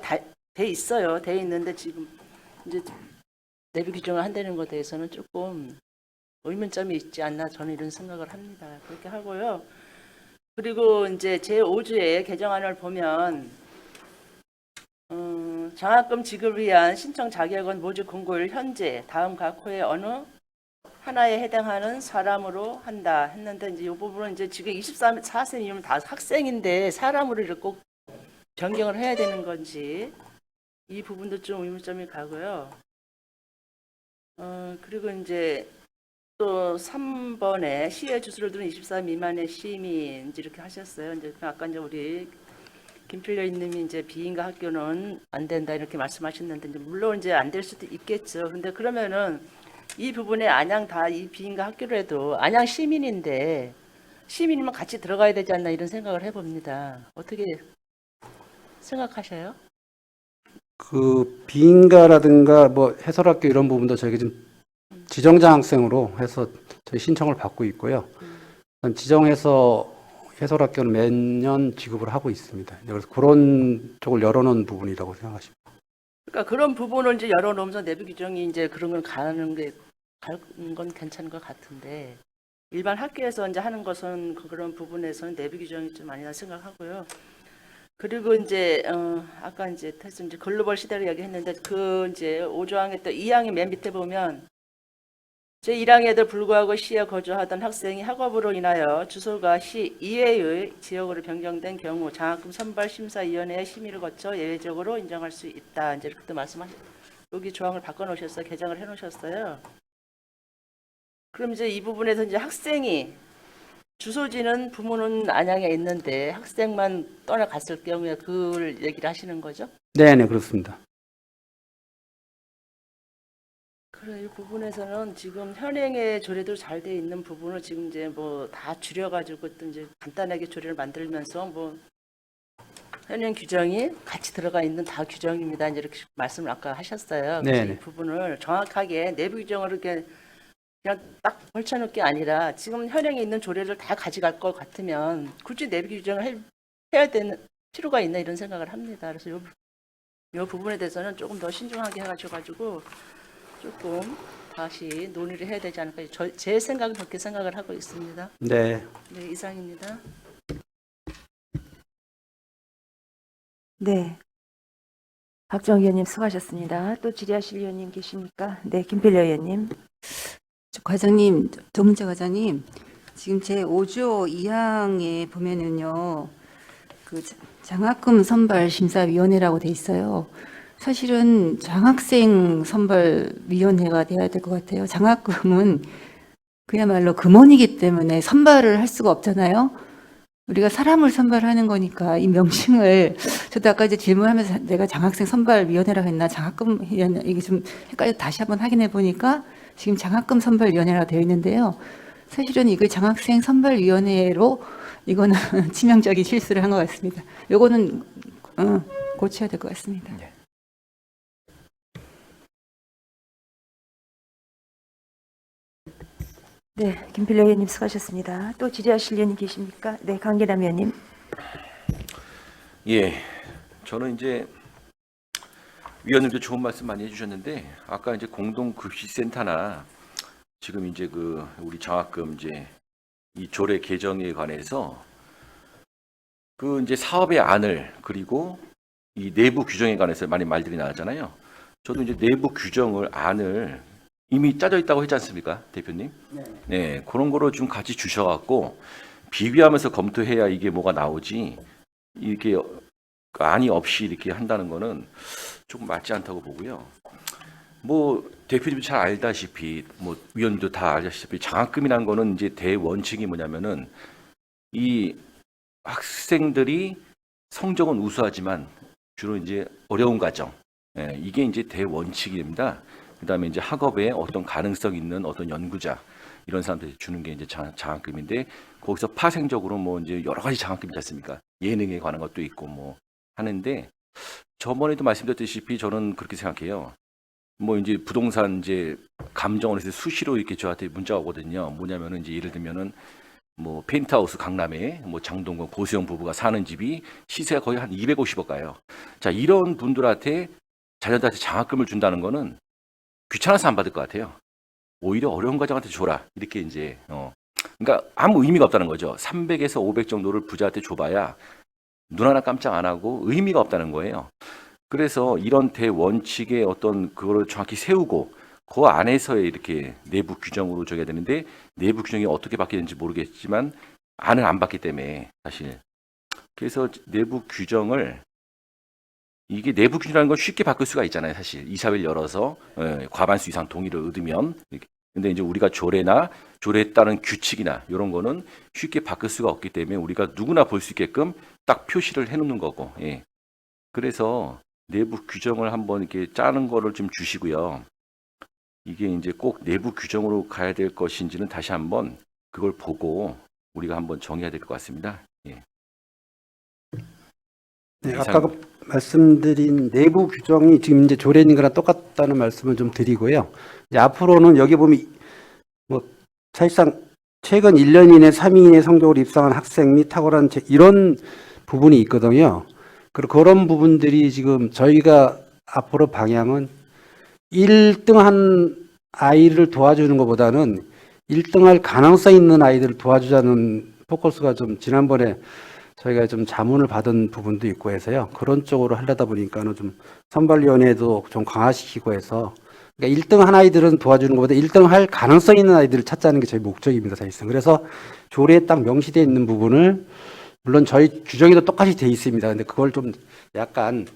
돼 있어요. 돼 있는데 지금 이제 내부 규정을 한다는 것에 대해서는 조금 의문점이 있지 않나 저는 이런 생각을 합니다. 그렇게 하고요. 그리고 이제 제5조의 개정안을 보면 장학금 지급을 위한 신청 자격은 모집 공고일 현재 다음 각 호의 어느 하나에 해당하는 사람으로 한다 했는데 이제 이 부분은 이제 지금 24세 이면 다 학생인데 사람으로 이렇게 꼭 변경을 해야 되는 건지 이 부분도 좀 의문점이 가고요. 그리고 이제 또 3번에 시의 주소를 두는 24 미만의 시민 이렇게 하셨어요. 이제 아까 이제 우리 김필려 님이 이제 비인가 학교는 안 된다 이렇게 말씀하셨는데 이제 물론 이제 안 될 수도 있겠죠. 근데 그러면은 이 부분에 안양 다 이 비인가 학교로 해도 안양 시민인데 시민이면 같이 들어가야 되지 않나 이런 생각을 해봅니다. 어떻게 생각하셔요? 그 비인가라든가 뭐 해설학교 이런 부분도 저희가 지금 지정장학생으로 해서 저희 신청을 받고 있고요. 지정해서 해설학교는 매년 지급을 하고 있습니다. 그래서 그런 쪽을 열어놓은 부분이라고 생각하십니다. 그러니까 그런 부분을 이제 열어놓으면서 내부 규정이 이제 그런 걸 가는 건 괜찮은 것 같은데 일반 학교에서 이제 하는 것은 그런 부분에서는 내부 규정이 좀 아니라 생각하고요. 그리고 이제 아까 이제 글로벌 시대를 얘기했는데 그 이제 5조항에 또 2항의 맨 밑에 보면 제1항에도 불구하고 시에 거주하던 학생이 학업으로 인하여 주소가 시 이외의 지역으로 변경된 경우 장학금 선발심사위원회의 심의를 거쳐 예외적으로 인정할 수 있다. 이제 이렇게 또 여기 조항을 바꿔놓으셨어요. 개정을 해놓으셨어요. 그럼 이제 이 부분에서 이제 학생이 주소지는 부모는 안양에 있는데 학생만 떠나갔을 경우에 그걸 얘기를 하시는 거죠? 네, 그렇습니다. 그래, 이 부분에서는 지금 현행의 조례도 잘 돼 있는 부분을 지금 이제 뭐 다 줄여가지고 또 이제 간단하게 조례를 만들면서 뭐 현행 규정이 같이 들어가 있는 다 규정입니다. 이제 이렇게 말씀을 아까 하셨어요. 그래서 네네. 이 부분을 정확하게 내부 규정을 이렇게 그냥 딱 걸쳐놓을 게 아니라 지금 현행에 있는 조례를 다 가져갈 것 같으면 굳이 내부 규정을 해야 되는 필요가 있나 이런 생각을 합니다. 그래서 이 부분에 대해서는 조금 더 신중하게 해가지고 조금 다시 논의를 해야 되지 않을까. 제 생각은 그렇게 생각을 하고 있습니다. 네. 네, 이상입니다. 네. 박정 의원님 수고하셨습니다. 또 질의하실 의원님 계십니까? 네, 김필려 의원님. 과장님, 조문재 과장님, 지금 제 5조 2항에 보면은요, 그 장학금 선발 심사위원회라고 돼 있어요. 사실은 장학생 선발위원회가 돼야 될 것 같아요. 장학금은 그야말로 금원이기 때문에 선발을 할 수가 없잖아요. 우리가 사람을 선발하는 거니까 이 명칭을 저도 아까 이제 질문하면서 내가 장학생 선발위원회라고 했나 장학금 위원회 이게 좀 헷갈려 다시 한번 확인해 보니까 지금 장학금 선발위원회라고 되어 있는데요. 사실은 이거 장학생 선발위원회로 이거는 치명적인 실수를 한 것 같습니다. 요거는 고쳐야 될 것 같습니다. 네. 네, 김필려 의원님 수고하셨습니다. 또 질의하실 의원님 계십니까? 네, 강계남 의원님. 예, 저는 이제 위원님도 좋은 말씀 많이 해주셨는데 아까 이제 공동급식센터나 지금 이제 그 우리 장학금 이제 이 조례 개정에 관해서 그 이제 사업의 안을 그리고 이 내부 규정에 관해서 많이 말들이 나왔잖아요. 저도 이제 내부 규정을 안을 이미 짜져 있다고 했지 않습니까, 대표님? 네, 그런 거로 좀 같이 주셔갖고 비교하면서 검토해야 이게 뭐가 나오지. 이렇게 안이 없이 이렇게 한다는 거는 조금 맞지 않다고 보고요. 뭐 대표님도 잘 알다시피, 뭐 위원님도 다 알다시피 장학금이란 거는 이제 대원칙이 뭐냐면은 이 학생들이 성적은 우수하지만 주로 이제 어려운 과정, 이게 이제 대원칙입니다. 그다음에 이제 학업에 어떤 가능성 있는 어떤 연구자 이런 사람들이 주는 게 이제 장학금인데 거기서 파생적으로 뭐 이제 여러 가지 장학금이 있지 않습니까? 예능에 관한 것도 있고 뭐 하는데 저번에도 말씀드렸다시피 저는 그렇게 생각해요. 뭐 이제 부동산 이제 감정원에서 수시로 이렇게 저한테 문자가 오거든요. 뭐냐면은 이제 예를 들면은 뭐 펜트하우스 강남에 뭐 장동건 고수영 부부가 사는 집이 시세가 거의 한 250억 가요. 자, 이런 분들한테 자녀들한테 장학금을 준다는 거는 귀찮아서 안 받을 것 같아요. 오히려 어려운 가정한테 줘라. 이렇게 이제 그러니까 아무 의미가 없다는 거죠. 300에서 500 정도를 부자한테 줘봐야 눈 하나 깜짝 안 하고 의미가 없다는 거예요. 그래서 이런 대원칙의 어떤 그거를 정확히 세우고 그 안에서의 이렇게 내부 규정으로 줘야 되는데 내부 규정이 어떻게 바뀌는지 모르겠지만 안을 안 받기 때문에 사실 그래서 내부 규정을 이게 내부 규정이라는 건 쉽게 바꿀 수가 있잖아요. 사실 이사회를 열어서 과반수 이상 동의를 얻으면. 근데 이제 우리가 조례나 조례에 따른 규칙이나 이런 거는 쉽게 바꿀 수가 없기 때문에 우리가 누구나 볼 수 있게끔 딱 표시를 해놓는 거고. 예. 그래서 내부 규정을 한번 이렇게 짜는 거를 좀 주시고요. 이게 이제 꼭 내부 규정으로 가야 될 것인지는 다시 한번 그걸 보고 우리가 한번 정해야 될 것 같습니다. 예. 네, 아까 말씀드린 내부 규정이 지금 이제 조례 있는 거랑 똑같다는 말씀을 좀 드리고요. 이제 앞으로는 여기 보면 뭐 사실상 최근 1년 이내 3위 이내 성적으로 입상한 학생 및 탁월한 이런 부분이 있거든요. 그리고 그런 부분들이 지금 저희가 앞으로 방향은 1등한 아이를 도와주는 것보다는 1등할 가능성 있는 아이들을 도와주자는 포커스가 좀 지난번에 저희가 좀 자문을 받은 부분도 있고 해서요. 그런 쪽으로 하려다 보니까는 좀 선발위원회도 좀 강화시키고 해서 그러니까 1등한 아이들은 도와주는 것보다 1등할 가능성 있는 아이들을 찾자는 게 저희 목적입니다, 사실상. 그래서 조례에 딱 명시되어 있는 부분을 물론 저희 규정에도 똑같이 되어 있습니다. 근데 그걸 좀 약간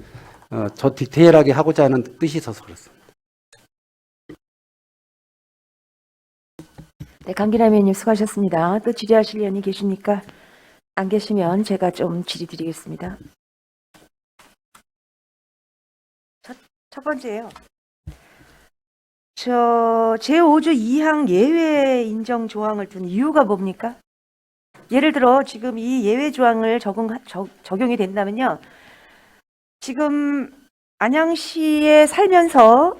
더 디테일하게 하고자 하는 뜻이 있어서 그렇습니다. 네, 강기남 의원님 수고하셨습니다. 또 질의하실 의원이 계십니까? 안 계시면 제가 좀 질의 드리겠습니다. 첫 번째요. 제5조 2항 예외 인정 조항을 둔 이유가 뭡니까? 예를 들어 지금 이 예외 조항을 적용이 된다면요. 지금 안양시에 살면서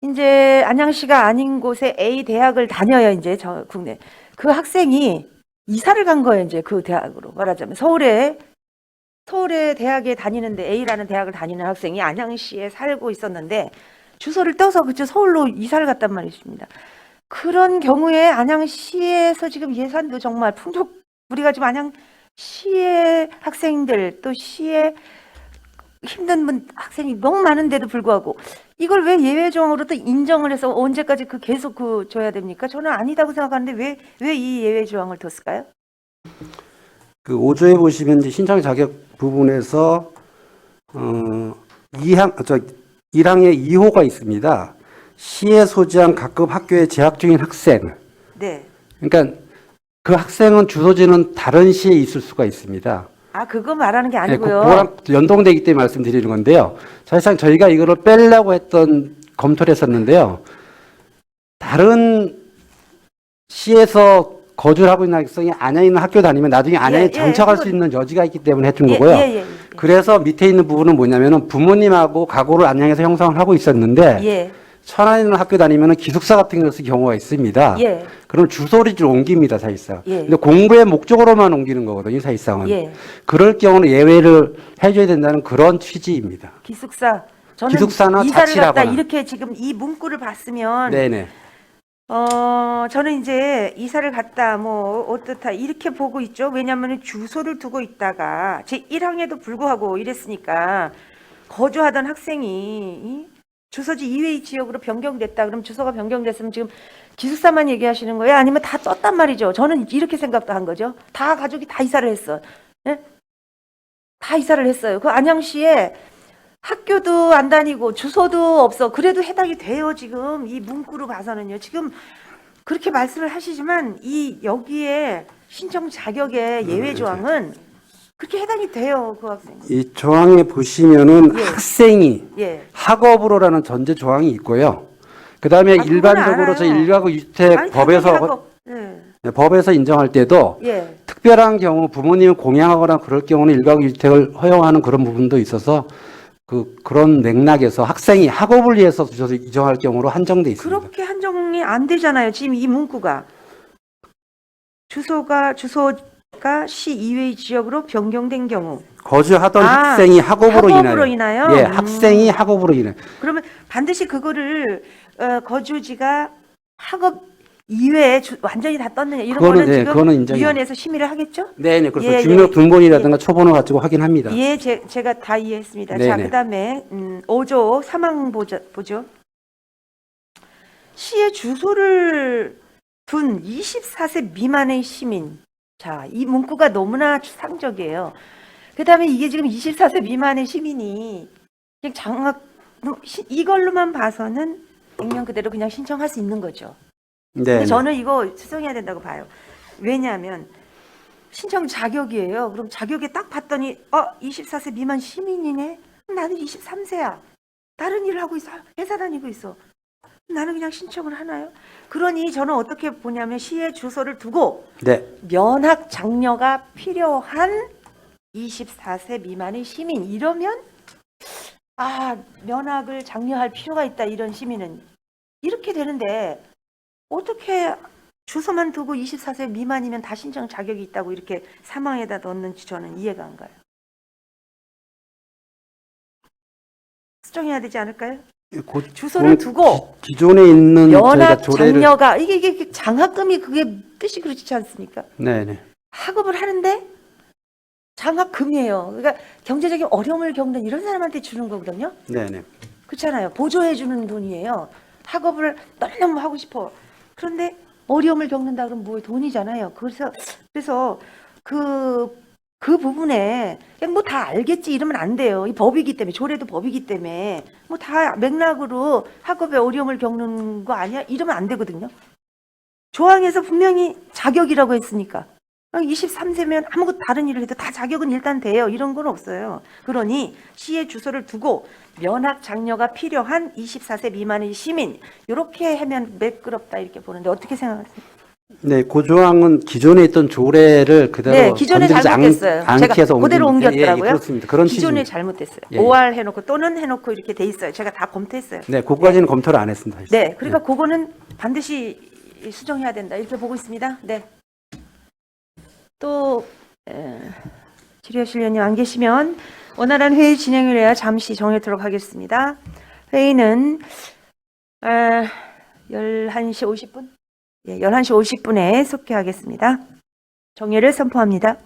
이제 안양시가 아닌 곳에 A 대학을 다녀요. 이제 국내 그 학생이 이사를 간 거예요. 이제 그 대학으로 말하자면 서울에 대학에 다니는데 A라는 대학을 다니는 학생이 안양시에 살고 있었는데 주소를 떠서 그쪽 서울로 이사를 갔단 말이십니다. 그런 경우에 안양시에서 지금 예산도 정말 우리가 지금 안양시의 학생들 또 시의 힘든 학생이 너무 많은데도 불구하고 이걸 왜 예외 조항으로 또 인정을 해서 언제까지 계속 줘야 됩니까? 저는 아니다고 생각하는데 왜 이 예외 조항을 뒀을까요? 그 5조에 보시면 이제 신청 자격 부분에서 1항에 2호가 있습니다. 시에 소지한 각급 학교에 재학 중인 학생. 네. 그러니까 그 학생은 주소지는 다른 시에 있을 수가 있습니다. 아, 그거 말하는 게 네, 아니고요. 그거랑 연동되기 때문에 말씀드리는 건데요. 사실상 저희가 이거를 빼려고 검토를 했었는데요. 다른 시에서 거주를 하고 있는 학생이 안양에 있는 학교 다니면 나중에 안양에 정착할 수 있는 여지가 있기 때문에 했던 거고요. 그래서 밑에 있는 부분은 뭐냐면은 부모님하고 가구를 안양에서 형성을 하고 있었는데 천안에 있는 학교 다니면은 기숙사 같은 것을 경우가 있습니다. 그럼 주소를 옮깁니다, 사실상. 근데 공부의 목적으로만 옮기는 거거든요, 사실상은. 그럴 경우는 예외를 해줘야 된다는 그런 취지입니다. 저는 기숙사나 이사를 자취라거나. 갔다 이렇게 지금 이 문구를 봤으면 네네. 저는 이제 이사를 갔다 뭐 어떻다 이렇게 보고 있죠. 왜냐하면 주소를 두고 있다가 제 1항에도 불구하고 이랬으니까 거주하던 학생이 주소지 이외의 지역으로 변경됐다. 그럼 주소가 변경됐으면 지금 기숙사만 얘기하시는 거예요? 아니면 다 떴단 말이죠. 저는 이렇게 생각도 한 거죠. 다 가족이 다 이사를 했어. 네? 다 이사를 했어요. 그 안양시에 학교도 안 다니고 주소도 없어. 그래도 해당이 돼요. 지금 이 문구로 봐서는요. 지금 그렇게 말씀을 하시지만 여기에 신청 자격의 예외 조항은 그렇게 해당이 돼요. 그 학생. 이 조항에 보시면은 학생이 학업으로라는 전제 조항이 있고요. 그 다음에 일반적으로 저 일가구 주택 법에서 인정할 때도 특별한 경우 부모님을 공양하거나 그럴 경우는 일가구 주택을 허용하는 그런 부분도 있어서 그런 맥락에서 학생이 학업을 위해서 주소를 이정할 경우로 한정돼 있습니다. 그렇게 한정이 안 되잖아요. 지금 이 문구가 주소가 시 이외의 지역으로 변경된 경우 거주하던 학생이 학업으로 인하여? 예, 학생이 학업으로 인해. 그러면 반드시 그거를 거주지가 학업 이외에 완전히 다 떴느냐 이런 거는 지금 그거는 위원회에서 심의를 하겠죠? 네네. 그래서 주민등록 등본이라든가 초본을 가지고 확인합니다. 예, 제가 다 이해했습니다. 네네. 자, 그다음에 5조 3항 보죠. 시의 주소를 둔 24세 미만의 시민. 자, 이 문구가 너무나 추상적이에요. 그다음에 이게 지금 24세 미만의 시민이 그냥 이걸로만 봐서는 액면 그대로 그냥 신청할 수 있는 거죠. 근데 저는 이거 수정해야 된다고 봐요. 왜냐하면 신청 자격이에요. 그럼 자격에 딱 봤더니 24세 미만 시민이네. 나는 23세야. 다른 일을 하고 있어. 회사 다니고 있어. 나는 그냥 신청을 하나요? 그러니 저는 어떻게 보냐면 시의 주소를 두고 면학 장려가 필요한 24세 미만의 시민 이러면 면학을 장려할 필요가 있다. 이런 시민은 이렇게 되는데 어떻게 주소만 두고 24세 미만이면 다 신청 자격이 있다고 이렇게 사망에다 넣는지 저는 이해가 안 가요. 수정해야 되지 않을까요? 주소를 두고 기존에 있는 면학 조례를 장려가 이게 장학금이 그게 뜻이 그렇지 않습니까? 네네. 학업을 하는데 장학금이에요. 그러니까 경제적인 어려움을 겪는 이런 사람한테 주는 거거든요. 네네. 그렇잖아요. 보조해 주는 돈이에요. 학업을 너무 하고 싶어. 그런데 어려움을 겪는다 그러면 뭐 돈이잖아요. 그래서 그 부분에 그냥 뭐 다 알겠지 이러면 안 돼요. 이 법이기 때문에 조례도 법이기 때문에 뭐 다 맥락으로 학업에 어려움을 겪는 거 아니야? 이러면 안 되거든요. 조항에서 분명히 자격이라고 했으니까 23세면 아무것도 다른 일을 해도 다 자격은 일단 돼요. 이런 건 없어요. 그러니 시의 주소를 두고 면학 장려가 필요한 24세 미만의 시민 이렇게 하면 매끄럽다 이렇게 보는데 어떻게 생각하세요? 네, 그 조항은 기존에 있던 조례를 그대로 네, 기존에 건드리지 잘못됐어요. 않게 제가 해서 그대로 옮긴- 예, 옮겼더라고요. 예, 그렇습니다. 그런 기존에 취지입니다. 잘못됐어요. 예, 예. OR 해놓고 또는 해놓고 이렇게 돼 있어요. 제가 다 검토했어요. 네, 그거까지는 검토를 안 했습니다. 네, 그러니까 그거는 반드시 수정해야 된다 이렇게 보고 있습니다. 네. 또 지리하실 의원님 안 계시면 원활한 회의 진행을 해야 잠시 정해도록 하겠습니다. 회의는 11시 50분? 예, 11시 50분에 속개하겠습니다. 정회를 선포합니다.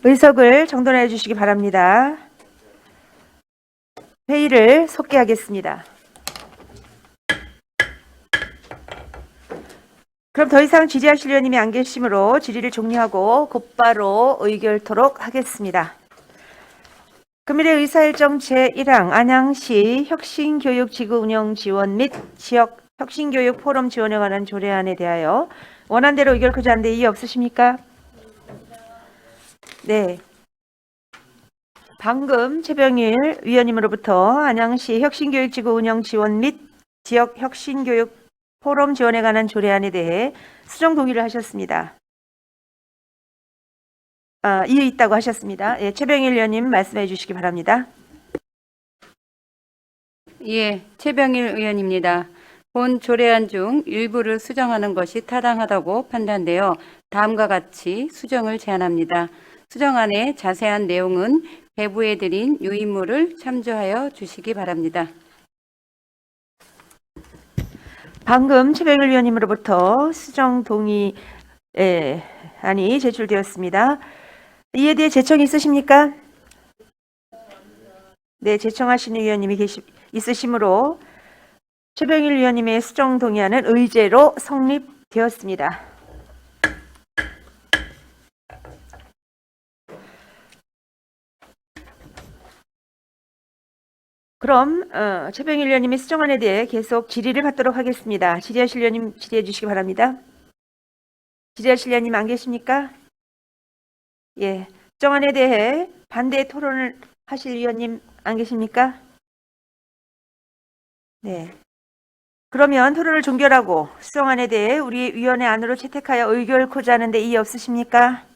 의석을 정돈해 주시기 바랍니다. 회의를 속개하겠습니다. 그럼 더 이상 질의하실 의원님이 안 계시므로 질의를 종료하고 곧바로 의결토록 하겠습니다. 금일의 의사일정 제1항 안양시 혁신교육지구 운영 지원 및 지역 혁신교육 포럼 지원에 관한 조례안에 대하여 원안대로 의결코자 하는데 이의 없으십니까? 네. 방금 최병일 위원님으로부터 안양시 혁신교육지구 운영 지원 및 지역 혁신교육 포럼 지원에 관한 조례안에 대해 수정 동의를 하셨습니다. 이의 있다고 하셨습니다. 예, 최병일 위원님 말씀해 주시기 바랍니다. 예, 최병일 의원입니다. 본 조례안 중 일부를 수정하는 것이 타당하다고 판단되어 다음과 같이 수정을 제안합니다. 수정안의 자세한 내용은 배부해 드린 유인물을 참조하여 주시기 바랍니다. 방금 최병일 위원님으로부터 수정 동의 안이 제출되었습니다. 이에 대해 제청이 있으십니까? 네, 제청하시는 위원님이 있으시므로 최병일 위원님의 수정 동의안은 의제로 성립되었습니다. 그럼 최병일 위원님의 수정안에 대해 계속 질의를 받도록 하겠습니다. 질의하실 위원님 질의해 주시기 바랍니다. 질의하실 위원님 안 계십니까? 예, 수정안에 대해 반대 토론을 하실 위원님 안 계십니까? 네. 그러면 토론을 종결하고 수정안에 대해 우리 위원회 안으로 채택하여 의결코자 하는데 이의 없으십니까?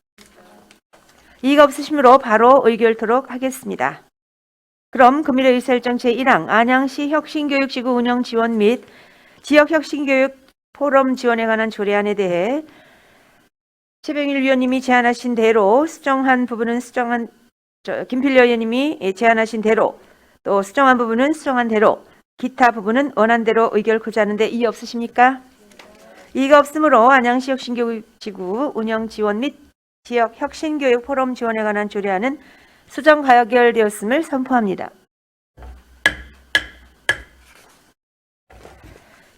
이의가 없으시므로 바로 의결토록 하겠습니다. 그럼 금일의 의사일정 제1항 안양시 혁신교육지구 운영 지원 및 지역 혁신교육 포럼 지원에 관한 조례안에 대해 최병일 위원님이 제안하신 대로 수정한 부분은 김필려 의원님이 제안하신 대로 또 수정한 부분은 수정한 대로 기타 부분은 원안대로 의결코자 하는데 이의 없으십니까? 이의가 없으므로 안양시 혁신교육지구 운영 지원 및 지역 혁신교육 포럼 지원에 관한 조례안은 수정 가결되었음을 선포합니다.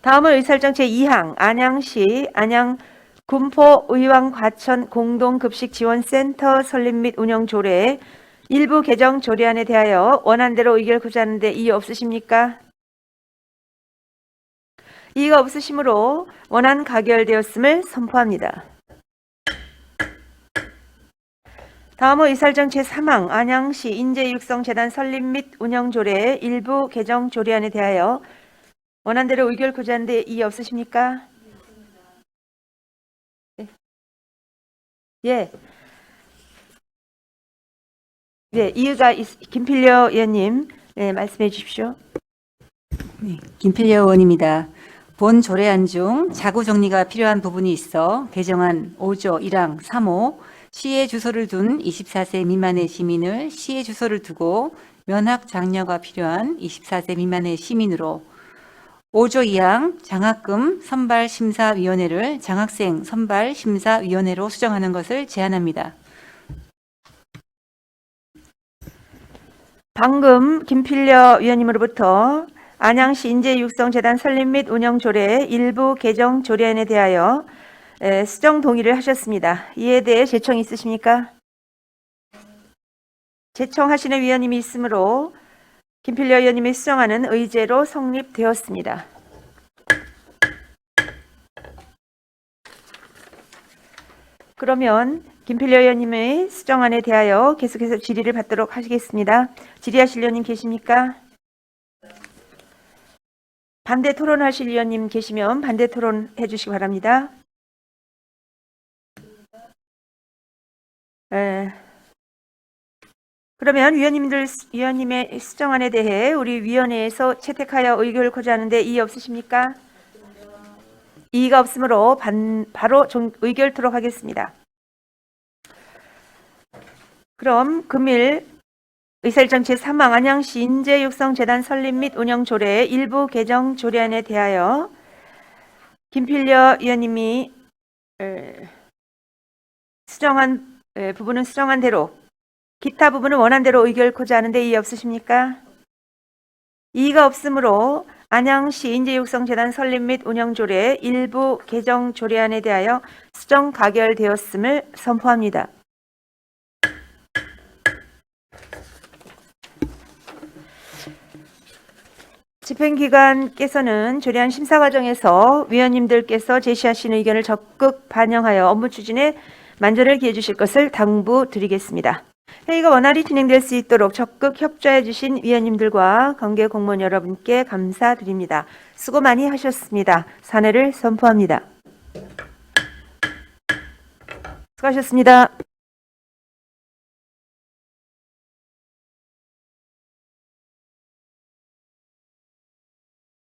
다음은 의사일정 제2항 안양시 안양 군포의왕과천 공동급식지원센터 설립 및 운영 조례 일부 개정 조례안에 대하여 원안대로 의결코자 하는데 이의 없으십니까? 이의가 없으시므로 원안 가결되었음을 선포합니다. 다음은 의사일정 제3항 안양시 인재육성재단 설립 및 운영 조례 일부 개정 조례안에 대하여 원안대로 의결코자 하는데 이의 없으십니까? 네. 예. 네, 이의가 김필려 의원님 말씀해 주십시오. 네, 김필려 의원입니다. 본 조례안 중 자구 정리가 필요한 부분이 있어 개정안 5조 1항 3호 시의 주소를 둔 24세 미만의 시민을 시의 주소를 두고 면학 장려가 필요한 24세 미만의 시민으로 5조 2항 장학금 선발심사위원회를 장학생 선발심사위원회로 수정하는 것을 제안합니다. 방금 김필려 위원님으로부터 안양시 인재육성재단 설립 및 운영 조례 일부 개정 조례안에 대하여 수정 동의를 하셨습니다. 이에 대해 제청 있으십니까? 제청하시는 위원님이 있으므로 김필려 위원님이 수정하는 의제로 성립되었습니다. 그러면 김필려 위원님의 수정안에 대하여 계속해서 질의를 받도록 하시겠습니다. 질의하실 위원님 계십니까? 반대 토론하실 위원님 계시면 반대 토론해 주시기 바랍니다. 그러면 위원님의 수정안에 대해 우리 위원회에서 채택하여 의결하고자 하는데 이의 없으십니까? 이의가 없으므로 바로 의결토록 하겠습니다. 그럼 금일 의사일정 제3항 안양시 인재육성재단 설립 및 운영 조례 일부 개정 조례안에 대하여 김필려 위원님이 수정한 부분은 수정한 대로 기타 부분은 원한 대로 의결하고자 하는데 이의 없으십니까? 이의가 없으므로 안양시 인재육성재단 설립 및 운영 조례 일부 개정 조례안에 대하여 수정 가결되었음을 선포합니다. 집행기관께서는 조례안 심사 과정에서 위원님들께서 제시하신 의견을 적극 반영하여 업무 추진에 만전을 기해 주실 것을 당부드리겠습니다. 회의가 원활히 진행될 수 있도록 적극 협조해 주신 위원님들과 관계 공무원 여러분께 감사드립니다. 수고 많이 하셨습니다. 사내를 선포합니다. 수고하셨습니다.